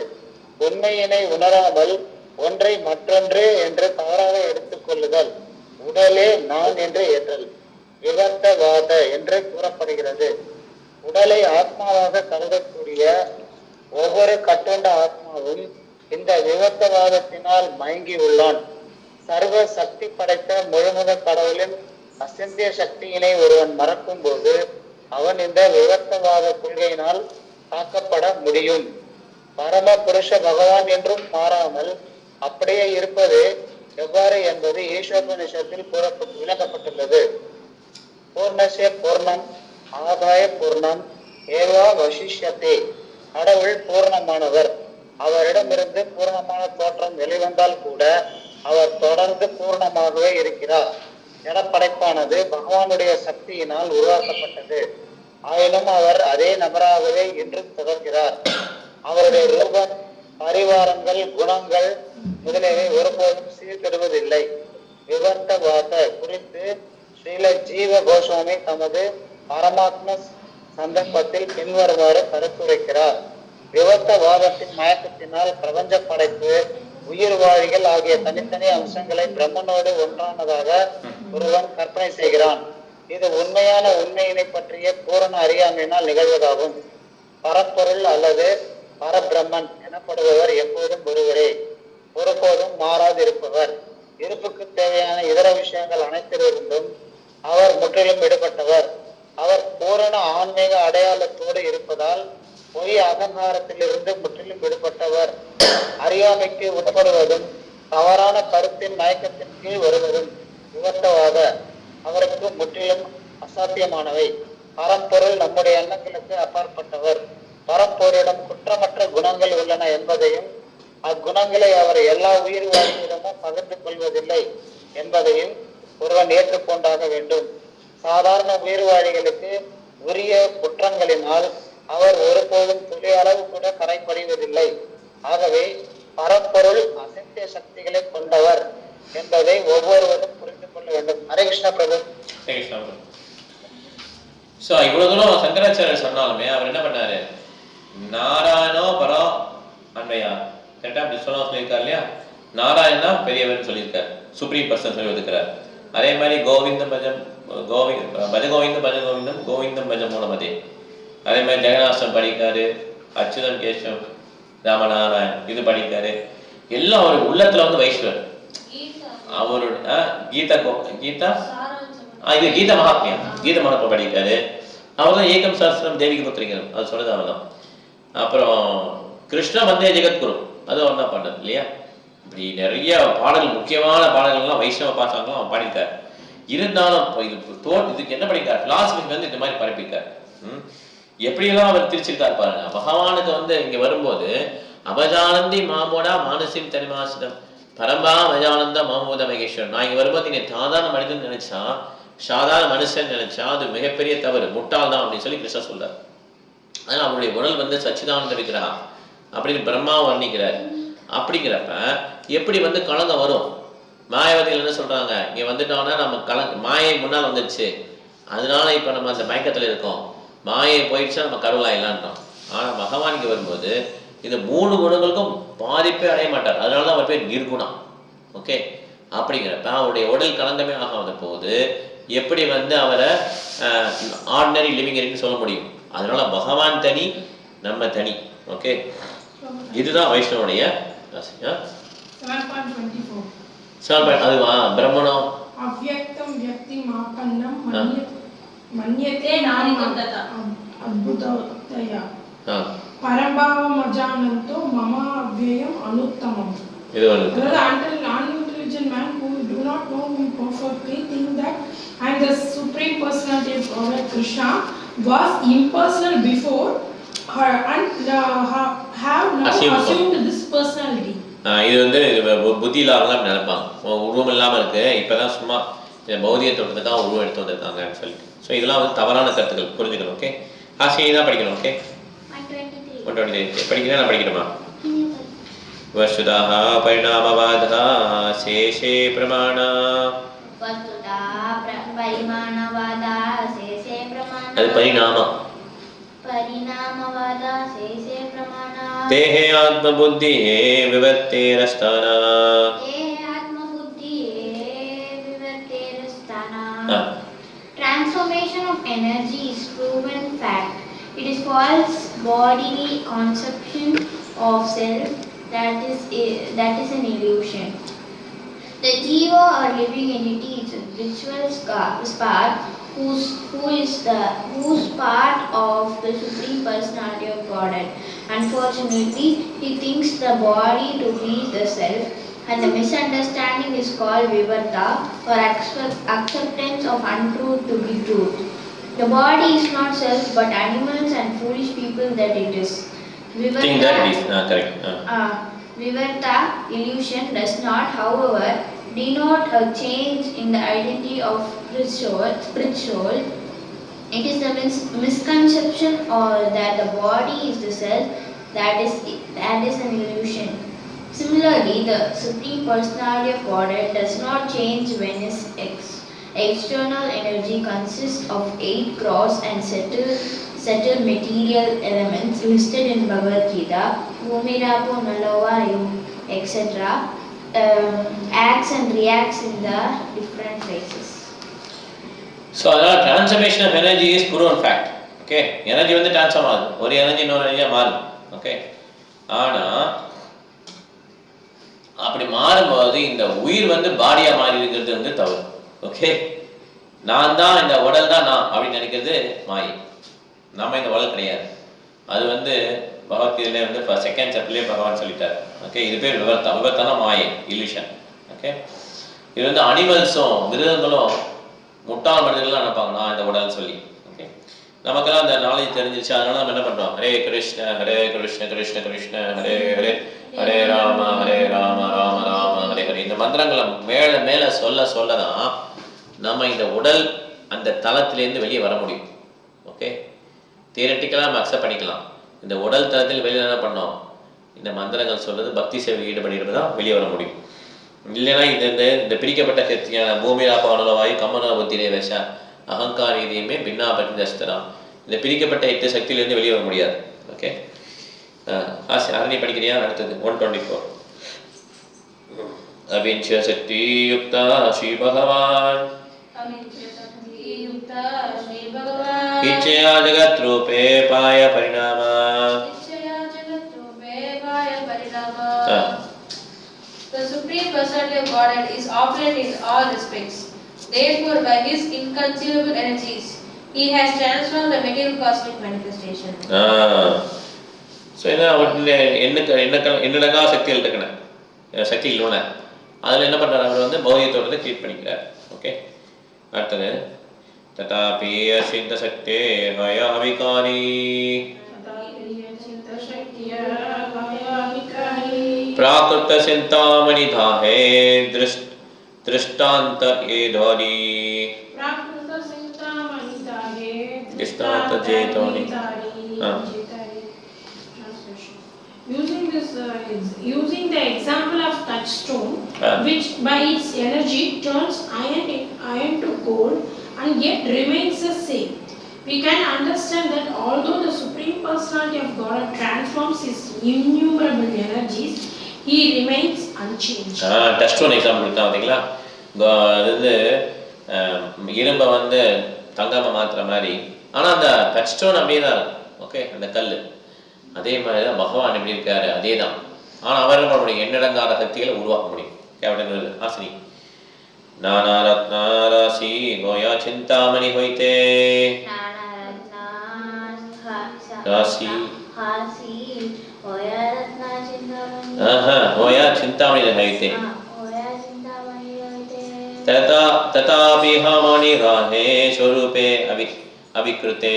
உண்மையினை உணராமல் ஒன்றை மற்றொன்று என்று தவறாக எடுத்துக் கொள்ளுதல், உடலே நான் என்று ஏற்றல் விவர்த்தவாத என்று கூறப்படுகிறது. உடலை ஆத்மாவாக கருதக்கூடிய ஒவ்வொரு கட்டுண்ட ஆத்மாவும் இந்த விவர்த்தவாதத்தினால் மயங்கி உள்ளான். சர்வ சக்தி படைத்த முழுமுத கடவுளின் அசிந்திய சக்தியினை ஒருவன் மறக்கும் போது அவன் இந்த விவர்த்தவாத கொள்கையினால் தாக்கப்பட முடியும். பரம புருஷ பகவான் என்றும் மாறாமல் அப்படியே இருப்பது எவ்வாறு என்பது ஈஸ்வரோபனிஷத்தில் விளக்கப்பட்டுள்ளது. பூர்ணஸ்ய பூர்ணம் ஆதாய பூர்ணம் ஏவா வசிஷ்யத்தே. கடவுள் பூர்ணமானவர். அவரிடமிருந்து பூர்ணமான தோற்றம் வெளிவந்தால் கூட அவர் தொடர்ந்து பூர்ணமாகவே இருக்கிறார். ஜடப்படைப்பானது பகவானுடைய சக்தியினால் உருவாக்கப்பட்டது. ஆயினும் அவர் அதே நபராகவே இன்றும் தொடர்கிறார். அவருடைய ரூபம், பரிவாரங்கள், குணங்கள் முதலியவை ஒருபோதும் சீர்கெடுவதில்லை. விவர்த்தவாத குறித்து ஸ்ரீல ஜீவ கோஸ்வாமி தமது பரமாத்ம சந்தர்ப்பத்தில் பின்வருமாறு கருத்துரைக்கிறார். விவர்த்தவாதத்தின் மயக்கத்தினால் பிரபஞ்ச படைப்பு, உயிர்வாழிகள் ஆகிய தனித்தனி அம்சங்களை பிரம்மனோடு ஒன்றானதாக ஒருவன் கற்பனை செய்கிறான். இது உண்மையான உண்மையினை பற்றிய பூரண அறியாமையினால் நிகழ்வதாகும். பரப்பொருள் அல்லது பரபிரம்மன் எனப்படுபவர் எப்போதும் ஒருவரே, ஒருபோதும் மாறாது இருப்பவர். இருப்புக்கு தேவையான இதர விஷயங்கள் அனைத்திலிருந்தும் அவர் முற்றிலும் விடுபட்டவர். அவர் பூரண ஆன்மீக அடையாளத்தோடு இருப்பதால் பொய் அகங்காரத்திலிருந்து முற்றிலும் விடுபட்டவர். அறியாமைக்கு உட்படுவதும் தவறான கருத்தின் மயக்கத்தின் கீழ் வருவதும் விவர்த்தவாத அவருக்கு முற்றிலும் அசாத்தியமானவை. பரம்பொருள் நம்முடைய எண்ணங்களுக்கு அப்பாற்பட்டவர். பரம்பொருளிடம் குற்றமற்ற குணங்கள் உள்ளன என்பதையும் அக்குணங்களை அவர் எல்லா உயிர் வாழ்க்கையிடமும் பகிர்ந்து கொள்வதில்லை என்பதையும் ஒருவன் ஏற்றுக்கொண்டாக வேண்டும். சாதாரண உயிர்வாழிகளுக்கு உரிய குற்றங்களினால் அவர் ஒருபோதும் துளி அளவு கூட கரைப்படைவதில்லை. ஆகவே பரம்பொருள் அசிந்திய சக்திகளை கொண்டவர் என்பதை ஒவ்வொருவரும் புரிந்து கொள்ள வேண்டும். ஹரே கிருஷ்ணா பிரபு. இவ்வளவு தூரம் சங்கராச்சாரியர் சொன்னாலுமே அவர் என்ன பண்ணாரு, நாராயணோ பரோ அன்மையா, கரெக்டா அப்படி சொல்லியிருக்காரு இல்லையா? நாராயணா பெரியவர் சொல்லியிருக்காரு, சுப்ரீம் பர்சன் சொல்லி ஒதுக்கிறார். அதே மாதிரி கோவிந்தம் பஜம் பஜ கோவிந்தம் கோவிந்தம் பஜம் மூலமதே. அதே மாதிரி ஜெகநாசம் படிக்காரு, அச்சுதன் கேசவம் ராமநாராயண் இது படிக்காரு. எல்லாம் அவருக்கு உள்ளத்துல வந்து வைஷ்வர். அவரோட கீதா இது கீத மகாத்மியம், கீத மகாத்மா படிக்காரு. அவர் தான் ஏகம் சாஸ்திரம் தேவிக்கு புத்திரிகரம் அது சொல்றது அவர் தான். அப்புறம் கிருஷ்ண வந்தே ஜெகத்குரு அது அவர் தான் பண்ணது இல்லையா? இப்படி நிறைய பாடல்கள், முக்கியமான பாடல்கள்லாம் வைஷ்ணவ பாசாங்கெல்லாம் அவன் பாடியிருக்காரு. இருந்தாலும் இதுக்கு என்ன பண்ணியிருக்காரு, பிலாசபிக்கு வந்து இந்த மாதிரி பரப்பியிருக்காரு. எப்படியெல்லாம் அவர் திரிச்சிருக்காரு பாருங்க. பகவானுக்கு வந்து இங்க வரும்போது அவஜானந்தி மாமோடா மானசிம் தனிமாசிடம் பரம்பா அவஜானந்த மாமோத மகேஸ்வரன். நான் இங்க வரும்போது நீ சாதாரண மனிதன் நினைச்சா, சாதாரண மனுஷன் நினைச்சா அது மிகப்பெரிய தவறு, முட்டாள் தான் அப்படின்னு சொல்லி கிருஷ்ணர் சொல்றார். அதனால அவருடைய உடல் வந்து சச்சிதானந்த விக்கிரகா அப்படின்னு பிரம்மாவை வர்ணிக்கிறார். அப்படிங்கிறப்ப எப்படி வந்து கலங்கம் வரும்? மாயாவதிகள் என்ன சொல்றாங்க, இங்க வந்துட்டோம்னா நம்ம மாயை முன்னால் வந்துடுச்சு, அதனால இப்ப நம்ம அந்த மயக்கத்துல இருக்கோம், மாயை போயிடுச்சா நம்ம கருவலாயிலான்றோம். ஆனா பகவான் இங்க வரும்போது இந்த 3 குணங்களுக்கும் பாதிப்பே அடைய மாட்டார். அதனாலதான் அவர் பேர் நிர்குணம். ஓகே, அப்படிங்கிறப்ப அவருடைய உடல் கலங்கமே ஆகாத போது எப்படி வந்து அவரை ஆர்டினரி லிவிங் சொல்ல முடியும்? அதனால பகவான் தனி, நம்ம தனி. ஓகே, இதுதான் வைஷ்ணவனுடைய அதுவா பிரம்மணம் அவ்யக்தம் வியக்தி மாபன்னம் மன்யதே நானிகந்ததா அத்புததயா பரபாவம் அஜானந்தோ மம அவ்யயம் அனுத்தமம். இது வந்து non-intelligent man who do not know him perfectly think that I am the supreme personality of God. Krishna was impersonal before and have now assumed this personality. இது வந்து புத்தி இல்லாமலாம் நினைப்பாங்க, உருவம் இல்லாமல் இருக்கு, இப்போதான் சும்மா பௌதிக தோட்டத்துக்காக உருவம் எடுத்து வந்திருக்காங்கன்னு சொல்லிட்டு. ஸோ இதெல்லாம் வந்து தவறான கருத்துக்கள், புரிஞ்சுக்கணும். ஓகே, ஆசிரியை தான் படிக்கணும். ஓகே, 123 படிக்கிறேன், நான் படிக்கணுமா? वस्तुतः परिणामवादः शेषे प्रमाणा அது परिणामवादः शेषे प्रमाणा देहे आत्मबुद्धिः विवर्तेरस्थाना Transformation of energy is proven fact. It is false bodily conception of self that is an illusion. The jiva or living entity is a ritual spark who's part of the Supreme Personality of Godhead. Unfortunately, he thinks the body to be the self, and the misunderstanding is called vivarta, or acceptance of untruth to be truth. The body is not self, but animals and foolish people that it is. Think that is correct. Vivarta, illusion, does not, however, denote a change in the identity of spirit soul. It is a misconception or that the body is the self that is an illusion. Similarly, the Supreme Personality of Godhead does not change when its external energy consists of 8 gross and settled material elements listed in Bhagavad Gita, Bhumirapo, Nalova, etc. Acts and reacts in the different places. So, transformation of energy is proven fact. Okay, energy வந்து transform ஆகுது, ஒரு energy இன்னொரு எனர்ஜியா மாறுது. Okay, ஆனா அப்படி மாறும்போது இந்த உயிர் வந்து பாடியா மாறி இருக்கிறது வந்து தவறு. ஓகே, நான் தான் இந்த உடல் தான் நான் அப்படின்னு நினைக்கிறது மாயை. நம்ம இந்த உடல் கிடையாது. அது வந்து பகவத்கீதையில வந்து செகண்ட் சாப்டர்லயே பகவான் சொல்லிட்டார். ஓகே, இது பேர் விவர்த்தம். விவர்த்தம்னா மாயை, இல்யூஷன். ஓகே, இது வந்து அனிமல்ஸும் மிருகங்களும் முட்டாள் மனிதர்கள்லாம் நினைப்பாங்க நான் இந்த உடல் சொல்லி. ஓகே, நமக்கெல்லாம் அந்த நாலேஜ் தெரிஞ்சிச்சு. அதனால நம்ம என்ன பண்றோம், ஹரே கிருஷ்ண கிருஷ்ண கிருஷ்ண ஹரே ஹரே, ஹரே ராம ராம ராம ஹரே ஹரே. இந்த மந்திரங்களை மேல மேல சொல்ல சொல்லதான் நம்ம இந்த உடல் அந்த தளத்திலேருந்து வெளியே வர முடியும். ஓகே, தியரட்டிக்கலாக நம்ம அக்செப்ட் பண்ணிக்கலாம். இந்த உடல் தளத்தில் வெளியே என்ன பண்ணோம், இந்த மந்திரங்கள் சொல்றது பக்தி சேவை ஈடுபடுகிறது தான் வெளியே வர முடியும். இல்லைன்னா இந்த பிரிக்கப்பட்ட சக்தியான பூமிராபானுலவாயு கமன புத்திரே வேஷ அகங்கார இதையுமே பின்னா பட்டி தஸ்தரா, இந்த பிரிக்கப்பட்ட 8 சக்தியிலேருந்து வெளியே வர முடியாது. ஓகே, அரணி படிக்கிறியா? அடுத்தது 124. அவிஞ்ச சக்தி யுக்தா ஸ்ரீ பகவான் இச்சயா ஜகத் ரூபே பாய பரிணாமா. The Supreme Personality of Godhead is opulent in all respects. Therefore, by His inconceivable energies, He has transformed the material cosmic manifestation. So, என்னடங்கா சக்திகள் இருக்குன சக்திகள் உள்ள அதில் என்ன பண்ணுறாரு, அவர் வந்து பௌதிகத்தோட க்ரியேட் பண்ணிக்கிறார். ஓகே, அடுத்தது ததாபி அசிந்த சக்தே ஹயாவிகாரி प्राकृत चिंतामणि धाहे दृष्टांत ये धोरी प्राकृत चिंतामणि धाहे दृष्टांत जे धोरी. Using the example of touchstone, which by its energy turns iron to gold and yet remains the same, we can understand that although the Supreme Personality of God transforms His innumerable energies, He remains unchanged. touchstone example தான் பாத்தீங்களா? அது வந்து இரும்பை வந்து தங்கமா மாத்துற மாதிரி, ஆனா அந்த touchstone அப்படியே தான் இருக்கும். ஓகே, அந்த கல்லு அதே மாதிரி தான் பகவான் எப்படி இருக்காரு, அதே தான். ஆனா அவர் நம்மளுடைய எண்ணடங்காத சக்திகளை உருவாக்க முடியும். கேப்டன் ஆசினி நானா ரத்னா ராசி கோயா சிந்தாமணி ஹோய்தே ராசி होया चिंतामणि रहते तथापि हामणि राहे स्वरूपे अविकृते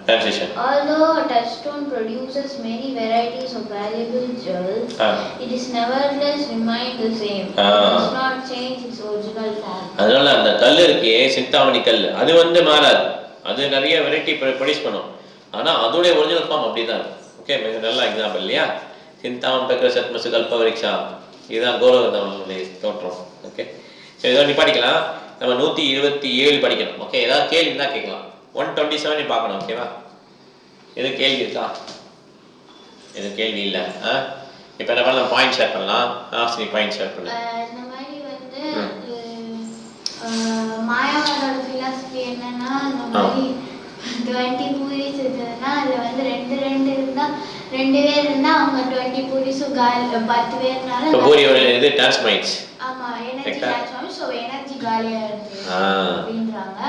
translation. Although a touchstone produces many varieties of valuable jewels, it is nevertheless remained the same. It does not change its original form. அதனால அந்த கல் இருக்கே சிந்தாமணி கல், அது வந்து மாறாது. அது நிறைய வெரைட்டி ப்ரொடியூஸ் பண்ணும். ஆனா அதோட ஒரிஜினல் ஃபார்ம் அப்படிதான் இருக்கும். ஓகே, மிக நல்ல எக்ஸாம்பிள் இல்லையா? சிந்தாமணி பக்கர சத்மசு கல்ப விருக்ஷா, இதுதான் கோலவர்தனுடைய தோற்றம். ஓகே, சரி, இதோ நீ படிக்கலாம். நம்ம 127 படிக்கணும். ஓகே, ஏதாவது கேள்வி இருந்தா கேட்கலாம். 127 நீ பார்க்கணும். ஓகேவா? எது கேள்வி இருக்கா? எது கேள்வி இல்லை? இப்போ என்ன பண்ணலாம், பாயிண்ட் ஷேர் பண்ணலாம். ஆசினி பாயிண்ட் ஷேர் பண்ணலாம். இந்த மாதிரி வந்து மாயாவோட ஃபிலாசபி என்னன்னா, இந்த மாதிரி 20 பூரிஸ் இருந்ததுன்னா அதில் வந்து 2 இருந்தால் 2 பேர் இருந்தால் அவங்க 20 பூரிஸும் 10 பேர்னால பூரியோட இது டிரான்ஸ்மைட்ஸ். ஆமாம், எனர்ஜி டிரான்ஸ்ஃபார்ம். ஸோ எனர்ஜி காலியாக இருக்கு அப்படின்றாங்க.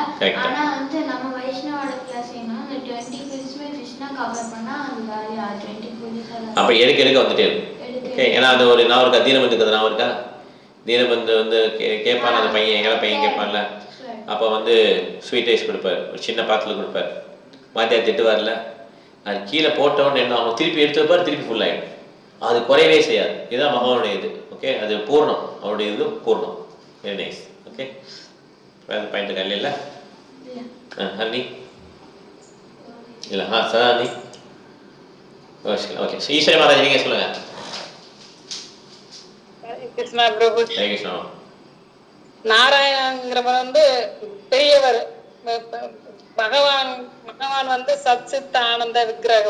ஆனால் வந்து நம்ம வைஷ்ணவோட கிளாஸ் என்ன, அந்த 20 பூரிஸுமே கிருஷ்ணா கவர் பண்ணால் அது காலியாக 20 பூரிஸ். அப்போ எடுக்க வந்துட்டே இருக்கும். ஓகே, ஏன்னா அது ஒரு நான் இருக்கா தீனபந்து இருக்குது, நான் இருக்கா தீனபந்து வந்து கேட்பான் அந்த பையன், எங்களை பையன் கேட்பான்ல, அப்போ வந்து ஸ்வீட் ரைஸ் கொடுப்பார், ஒரு சின்ன பாத்திரத்தில் கொடுப்பார். வாத்தியார் திட்டுவார்ல, அது கீழே போட்டோன்னு என்ன அவங்க திருப்பி எடுத்து வைப்பார், திருப்பி ஃபுல் ஆகிடும். அது குறையவே செய்யாது. இதுதான் பகவானுடைய இது. ஓகே, அது பூர்ணம், அவருடைய இது பூர்ணம். Very nice. ஓகே, வேறு பாயிண்ட் இருக்கா? இல்லை ஹர்னி இல்லை சதானி. ஓகே, ஈஸ்வரி மாதாஜி நீங்கள் சொல்லுங்க. கிருஷ்ணா பிரபு. கிருஷ்ணா. நாராயணங்கிறவர் வந்து பெரியவர். பகவான் வந்து சத்சித்த ஆனந்த விக்கிரக.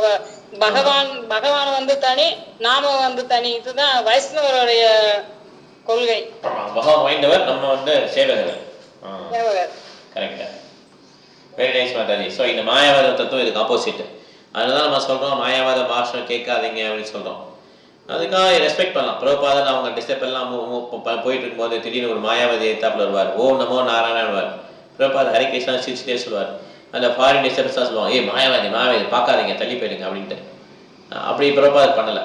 பகவான் வந்து தனி, நாம வந்து தனி. இதுதான் வைஷ்ணவருடைய கொள்கை. பகவான் வாய்ந்தவர், நம்ம வந்து சேவகர். சேவகர். கரெக்டா. Very nice Mataji. ஸோ இந்த மாயாவாத தத்துவம் இதுக்கு ஆப்போசிட். அதனால நம்ம சொல்கிறோம் மாயாவாத பாஷம் கேட்காதீங்க அப்படின்னு சொல்கிறோம். அதுக்காக ரெஸ்பெக்ட் பண்ணலாம். பிரபுபாதன் அவங்க டிஸ்டர்ப் எல்லாம் போயிட்டு இருக்கும்போது திடீர்னு ஒரு மாயாவதி எத்தாப்பில் வருவார். ஓம் நமோ நாராயணன். பிரபுபாத ஹரி கிருஷ்ணா சிரிச்சுட்டே சொல்லுவார். அந்த ஃபாரின் டிஸ்டர்பன்ஸ் தான் சொல்லுவாங்க, மாயாவாதி மாயாவாதி பார்க்காதீங்க தள்ளி போயிடுங்க அப்படின்ட்டு. அப்படி பிரபுபாதர் பண்ணலை.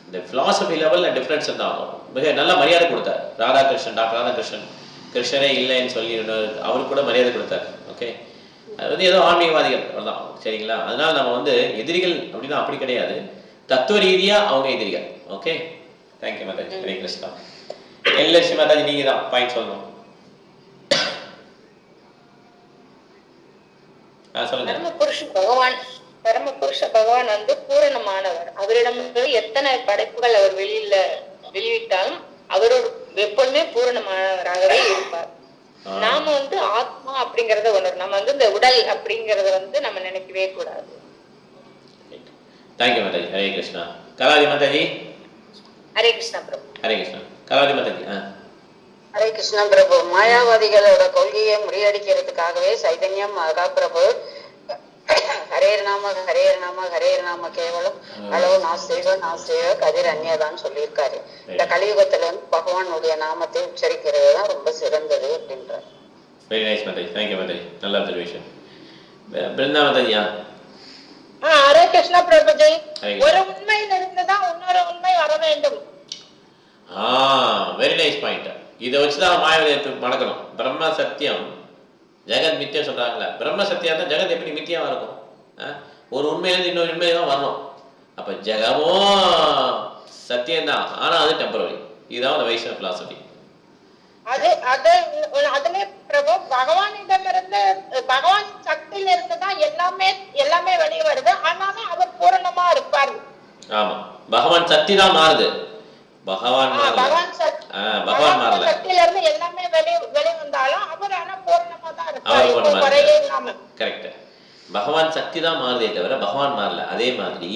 இந்த ஃபிலாசபி லெவலில் டிஃப்ரென்ஸ் தான். மிக நல்ல மரியாதை கொடுத்தார். ராதாகிருஷ்ணன், டாக்டர் ராதாகிருஷ்ணன் கிருஷ்ணரே இல்லைன்னு சொல்லி அவருக்கு கூட மரியாதை கொடுத்தார். ஓகே, அது வந்து ஏதோ ஆன்மீகவாதிகள் தான், சரிங்களா? அதனால நம்ம வந்து எதிரிகள் அப்படின்னா அப்படி கிடையாது, தத்துவ ரீதியா அவங்க எதிரிகள். Okay, thank you Mataji. Hare Krishna. LSC Mataji நீங்க தான் பாயிண்ட் சொல்லணும். சொல்லுங்க. பரமபுருஷ பகவான் வந்து பூரணமானவர். அவரிடம் எத்தனை படைப்புகள் அவர் வெளியிட்டாலும் அவரோட எப்பொழுதுமே பூரணமானவராகவே இருப்பார். நாம வந்து ஆத்மா அப்படிங்கறத உணரும். நம்ம வந்து இந்த உடல் அப்படிங்கறத வந்து நம்ம நினைக்கவே கூடாது. தேங்க்யூ மாதாஜி. ஹரே கிருஷ்ணா. கலாவதி மாதாஜி. ஹரே கிருஷ்ணா பிரபு. ஹரே கிருஷ்ணா. கலாவதி மாதாஜி. ஹரே கிருஷ்ணா பிரபு. மாயாவாதிகளோட கொள்கையை முறியடிக்கிறதுக்காகவே சைதன்யம் மகாபிரபு ஹரேர் நாம ஹரேர் நாம ஹரேர் நாம கேவலம் அளவு நாசேவ கதிர் அந்நியதான் சொல்லியிருக்காரு. இந்த கலியுகத்துல வந்து பகவானுடைய நாமத்தை உச்சரிக்கிறது தான் ரொம்ப சிறந்தது அப்படின்றார். Very nice Mataji. Thank you Mataji. நல்ல அப்சர்வேஷன். பிருந்தா மாதாஜியா. ஹரே கிருஷ்ணா பிரபுஜி. ஒரு உண்மையிலிருந்து தான் இன்னொரு உண்மை வர வேண்டும். Very nice point. இதை வச்சுதான் மாயாவதி மடக்கணும். பிரம்ம சத்தியம் ஜெகத் மித்தியம் சொல்றாங்களே, பிரம்ம சத்தியம் தான் ஜெகத் எப்படி மித்தியமா இருக்கும்? ஒரு உண்மையிலிருந்து இன்னொரு உண்மை தான் வரணும். அப்ப ஜெகமும் சத்தியம்தான், ஆனா அது டெம்பரரி. இதுதான் வைஷ்ணவ பிலாசபி. அதுல பிரபு பகவானிடமிருந்து பகவான் சக்தியில இருந்து தான் எல்லாமே வெளியே வருது. ஆனாலும் அவர் பூரணமா இருப்பார். ஆமா, பகவான் சக்தி தான் மாறுது. பகவான் மாறல. சக்தியில இருந்து எல்லாமே வெளியே வந்தாலும் அவர் ஆனா பூரணமா தான் இருப்பார். கரெக்ட். பகவான் சக்தி தான் மாறுதே தவிர பகவான் மாறல. அதே மாதிரி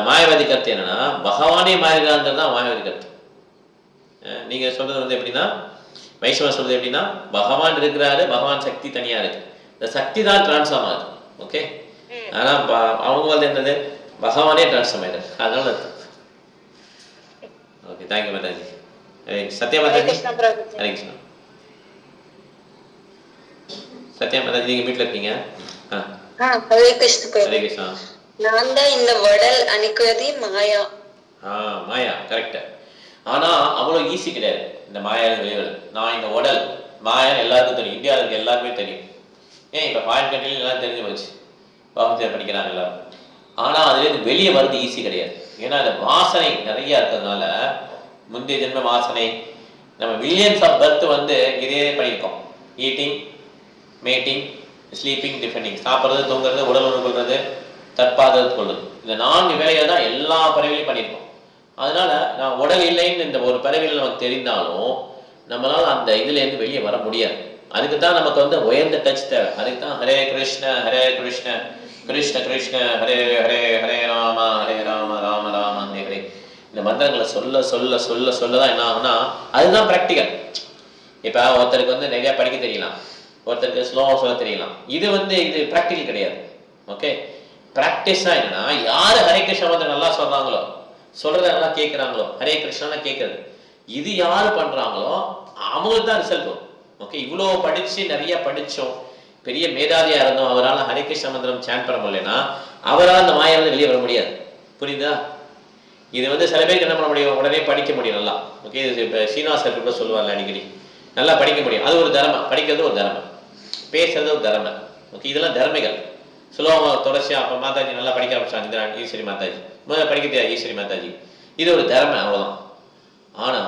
மாயாவதி கருத்து என்னன்னா, பகவானே மாறினாங்கிறது தான் மாயாவதி கருத்து. நீங்க சொல்றது வந்து எப்படின்னா, வைஷ்ணவ சொல்றது எப்படின்னா, பகவான் இருக்கிறாரு, பகவான் சக்தி தனியா இருக்கு, இந்த சக்தி தான் டிரான்ஸ்ஃபார்ம் ஆகுது. ஓகே, ஆனா அவங்க வந்து என்னது, பகவானே டிரான்ஸ்ஃபார்ம் ஆயிடுது. அதனால ஓகே, தேங்க்யூ மாதாஜி. சத்யா மாதாஜி. ஹரே கிருஷ்ணா. சத்யா மாதாஜி நீங்க வீட்டுல இருக்கீங்க? ஹரே கிருஷ்ணா. ஹரே கிருஷ்ணா. நான் தான் இந்த உடல் அணிக்குவதி மாயா. மாயா கரெக்ட். ஆனா அவ்வளவு ஈஸி கிடையாது இந்த மாயா வெளிவரு. நான் இந்த உடல் மாயா எல்லாருக்கும் தெரியும், இந்தியாவில் இருக்க எல்லாருமே தெரியும். ஏன் இப்ப ஃபாரின் கண்ட்ரில எல்லாம் தெரிஞ்சு போச்சு, பகவத்கீதை படிக்கிறாங்க எல்லாரும். ஆனா அதுல இருந்து வெளியே வருது ஈஸி கிடையாது. ஏன்னா அந்த வாசனை நிறைய இருக்கிறதுனால, முந்தைய ஜென்ம வாசனை, நம்ம மில்லியன்ஸ் ஆஃப் பர்த் வந்து இதே பண்ணியிருக்கோம். ஈட்டிங், மேட்டிங், ஸ்லீப்பிங், டிஃபெண்டிங், சாப்பிட்றது, தூங்குறது, உடல் உணவு கொள்வது, தற்பாதது கொள்வது, இந்த 4 வேலைகள் தான் எல்லா பறவைகளையும் பண்ணியிருக்கோம். அதனால நான் உடல் இல்லைன்னு இந்த ஒரு பறவைகள் நமக்கு தெரிந்தாலும் நம்மளால அந்த இதுல இருந்து வெளியே வர முடியாது. அதுக்கு தான் நமக்கு வந்து உயர்ந்த டச் தேவை. அதுக்கு தான் ஹரே கிருஷ்ண ஹரே கிருஷ்ண கிருஷ்ண கிருஷ்ண ஹரே ஹரே ஹரே ராம ராம ராம ஹரே இந்த மந்திரங்களை சொல்ல சொல்ல சொல்ல சொல்லதான் என்ன ஆகும்னா, அதுதான் ப்ராக்டிக்கல். இப்போ ஒருத்தருக்கு வந்து நிறைய படிக்க தெரியலாம், ஒருத்தருக்கு ஸ்லோவாக சொல்ல தெரியலாம். இது வந்து இது ப்ராக்டிக்கல் கிடையாது. ஓகே, ப்ராக்டிஸ்னா என்னன்னா, யாரு ஹரே கிருஷ்ண மந்திரம் நல்லா சொல்றாங்களோ, சொல்றத நல்லா கேட்குறாங்களோ, ஹரே கிருஷ்ணா கேட்கறது, இது யாரு பண்றாங்களோ அவங்களுக்கு தான் ரிசல்ட் வரும். ஓகே, இவ்வளோ படிச்சு நிறைய படிச்சோம், பெரிய மேதாவியா இருந்தோம், அவரால் ஹரே கிருஷ்ண மந்திரம் சாண்ட் பண்ண முடியலன்னா அவரால் அந்த மாயை வந்து வெளியே வர முடியாது. புரியுதா? இது வந்து சில பேருக்கு என்ன பண்ண முடியும், உடனே படிக்க முடியும் நல்லா. ஓகே, இப்போ சீனிவாசர் கூட சொல்லுவாங்க அடிக்கடி, நல்லா படிக்க முடியும். அது ஒரு தர்மை, படிக்கிறது ஒரு தர்மை, பேசுறது ஒரு தர்மை. ஓகே, இதெல்லாம் தர்மைகள். சுலோகம் தொடர்ச்சியா அப்போ மாதாஜி நல்லா படிக்க ஆரம்பிச்சாங்க, இந்த ஈஸ்வரி மாதாஜி முதல்ல படிக்க தெரியாது, ஈஸ்வரி மாதாஜி, இது ஒரு தர்மை, அவ்வளோதான். ஆனா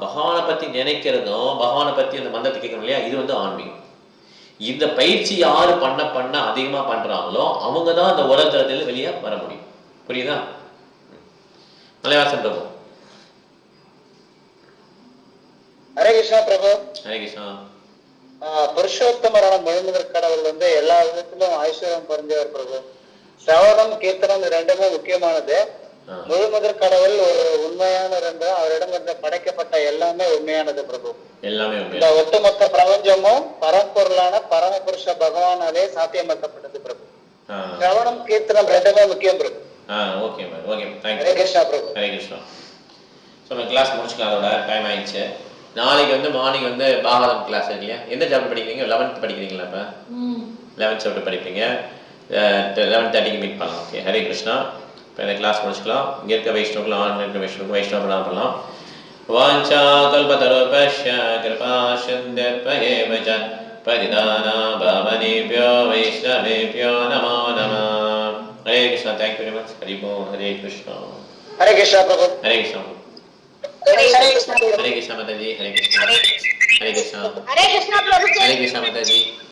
பகவானை பத்தி நினைக்கிறதும் பகவானை பத்தி அந்த மந்திரத்தை கேட்கணும் இல்லையா, இது வந்து ஆன்மீகம். இந்த பயிற்சி யாரு பண்ண பண்ண அதிகமா பண்றாங்களோ அவங்க தான் அந்த உடல் தளத்தில் வெளியே வர முடியும். புரியுதா? மலைவாசன் பிரபு. ஹரே கிருஷ்ணா பிரபு. ஹரே கிருஷ்ணா. புருஷோத்தமரான முழுமுதற் கடவுள் வந்து எல்லா விதத்திலும் ஐஸ்வர்யம் பொருந்தியவர் பிரபு. சிரவணம் கீர்த்தனம் ரெண்டுமே முக்கியமானது. முழுமுதற் கடவுள் ஒரு உண்மையானவர் என்றால் அவரிடம் இருந்து படைக்கப்பட்ட எல்லாமே உண்மையானது பிரபு. எல்லாமே இந்த ஒட்டுமொத்த பிரபஞ்சமும் பரம்பொருளான பரமபுருஷ பகவானாலே சாத்தியமாக்கப்பட்டது பிரபு. சிரவணம் கீர்த்தனம் ரெண்டுமே முக்கியம் பிரபு. Okay ma'am, okay, thank you. Hare Krishna பிரபு. ஹரே கிருஷ்ணா. ஸோ நம்ம கிளாஸ் முடிச்சுக்கலாம், அதோட டைம் ஆயிடுச்சு. நாளைக்கு வந்து மார்னிங் வந்து பாகவதம் கிளாஸ் இருக்கு இல்லையா? எந்த சாப்டர் படிக்கிறீங்க? 11th படிக்கிறீங்களா? இப்போ 11th சாப்டர் படிப்பீங்க. 11:30க்கு மீட் பண்ணலாம். ஓகே, ஹரே கிருஷ்ணா. இப்போ இந்த கிளாஸ் முடிச்சுக்கலாம். இங்கே இருக்க வைஷ்ணவர்கள் ஆன்லைன் இருக்க வைஷ்ணவர்கள் வைஷ்ணவ பண்ணலாம். வாஞ்சா கல்பதருபஷ்ய கிருபா சிந்தேவ ஜ பதிதானா பவனேப்யோ வைஷ்ணவேப்யோ நமோ நமः. Hare Krishna. Thank you very much. Hari Om. Hare Krishna. Hare Krishna பிரபு. ஹரே கிருஷ்ணா. हरे कृष्णा माता जी. हरे कृष्णा. हरे कृष्णा. हरे कृष्णा प्रभु जी. हरे कृष्णा माता जी.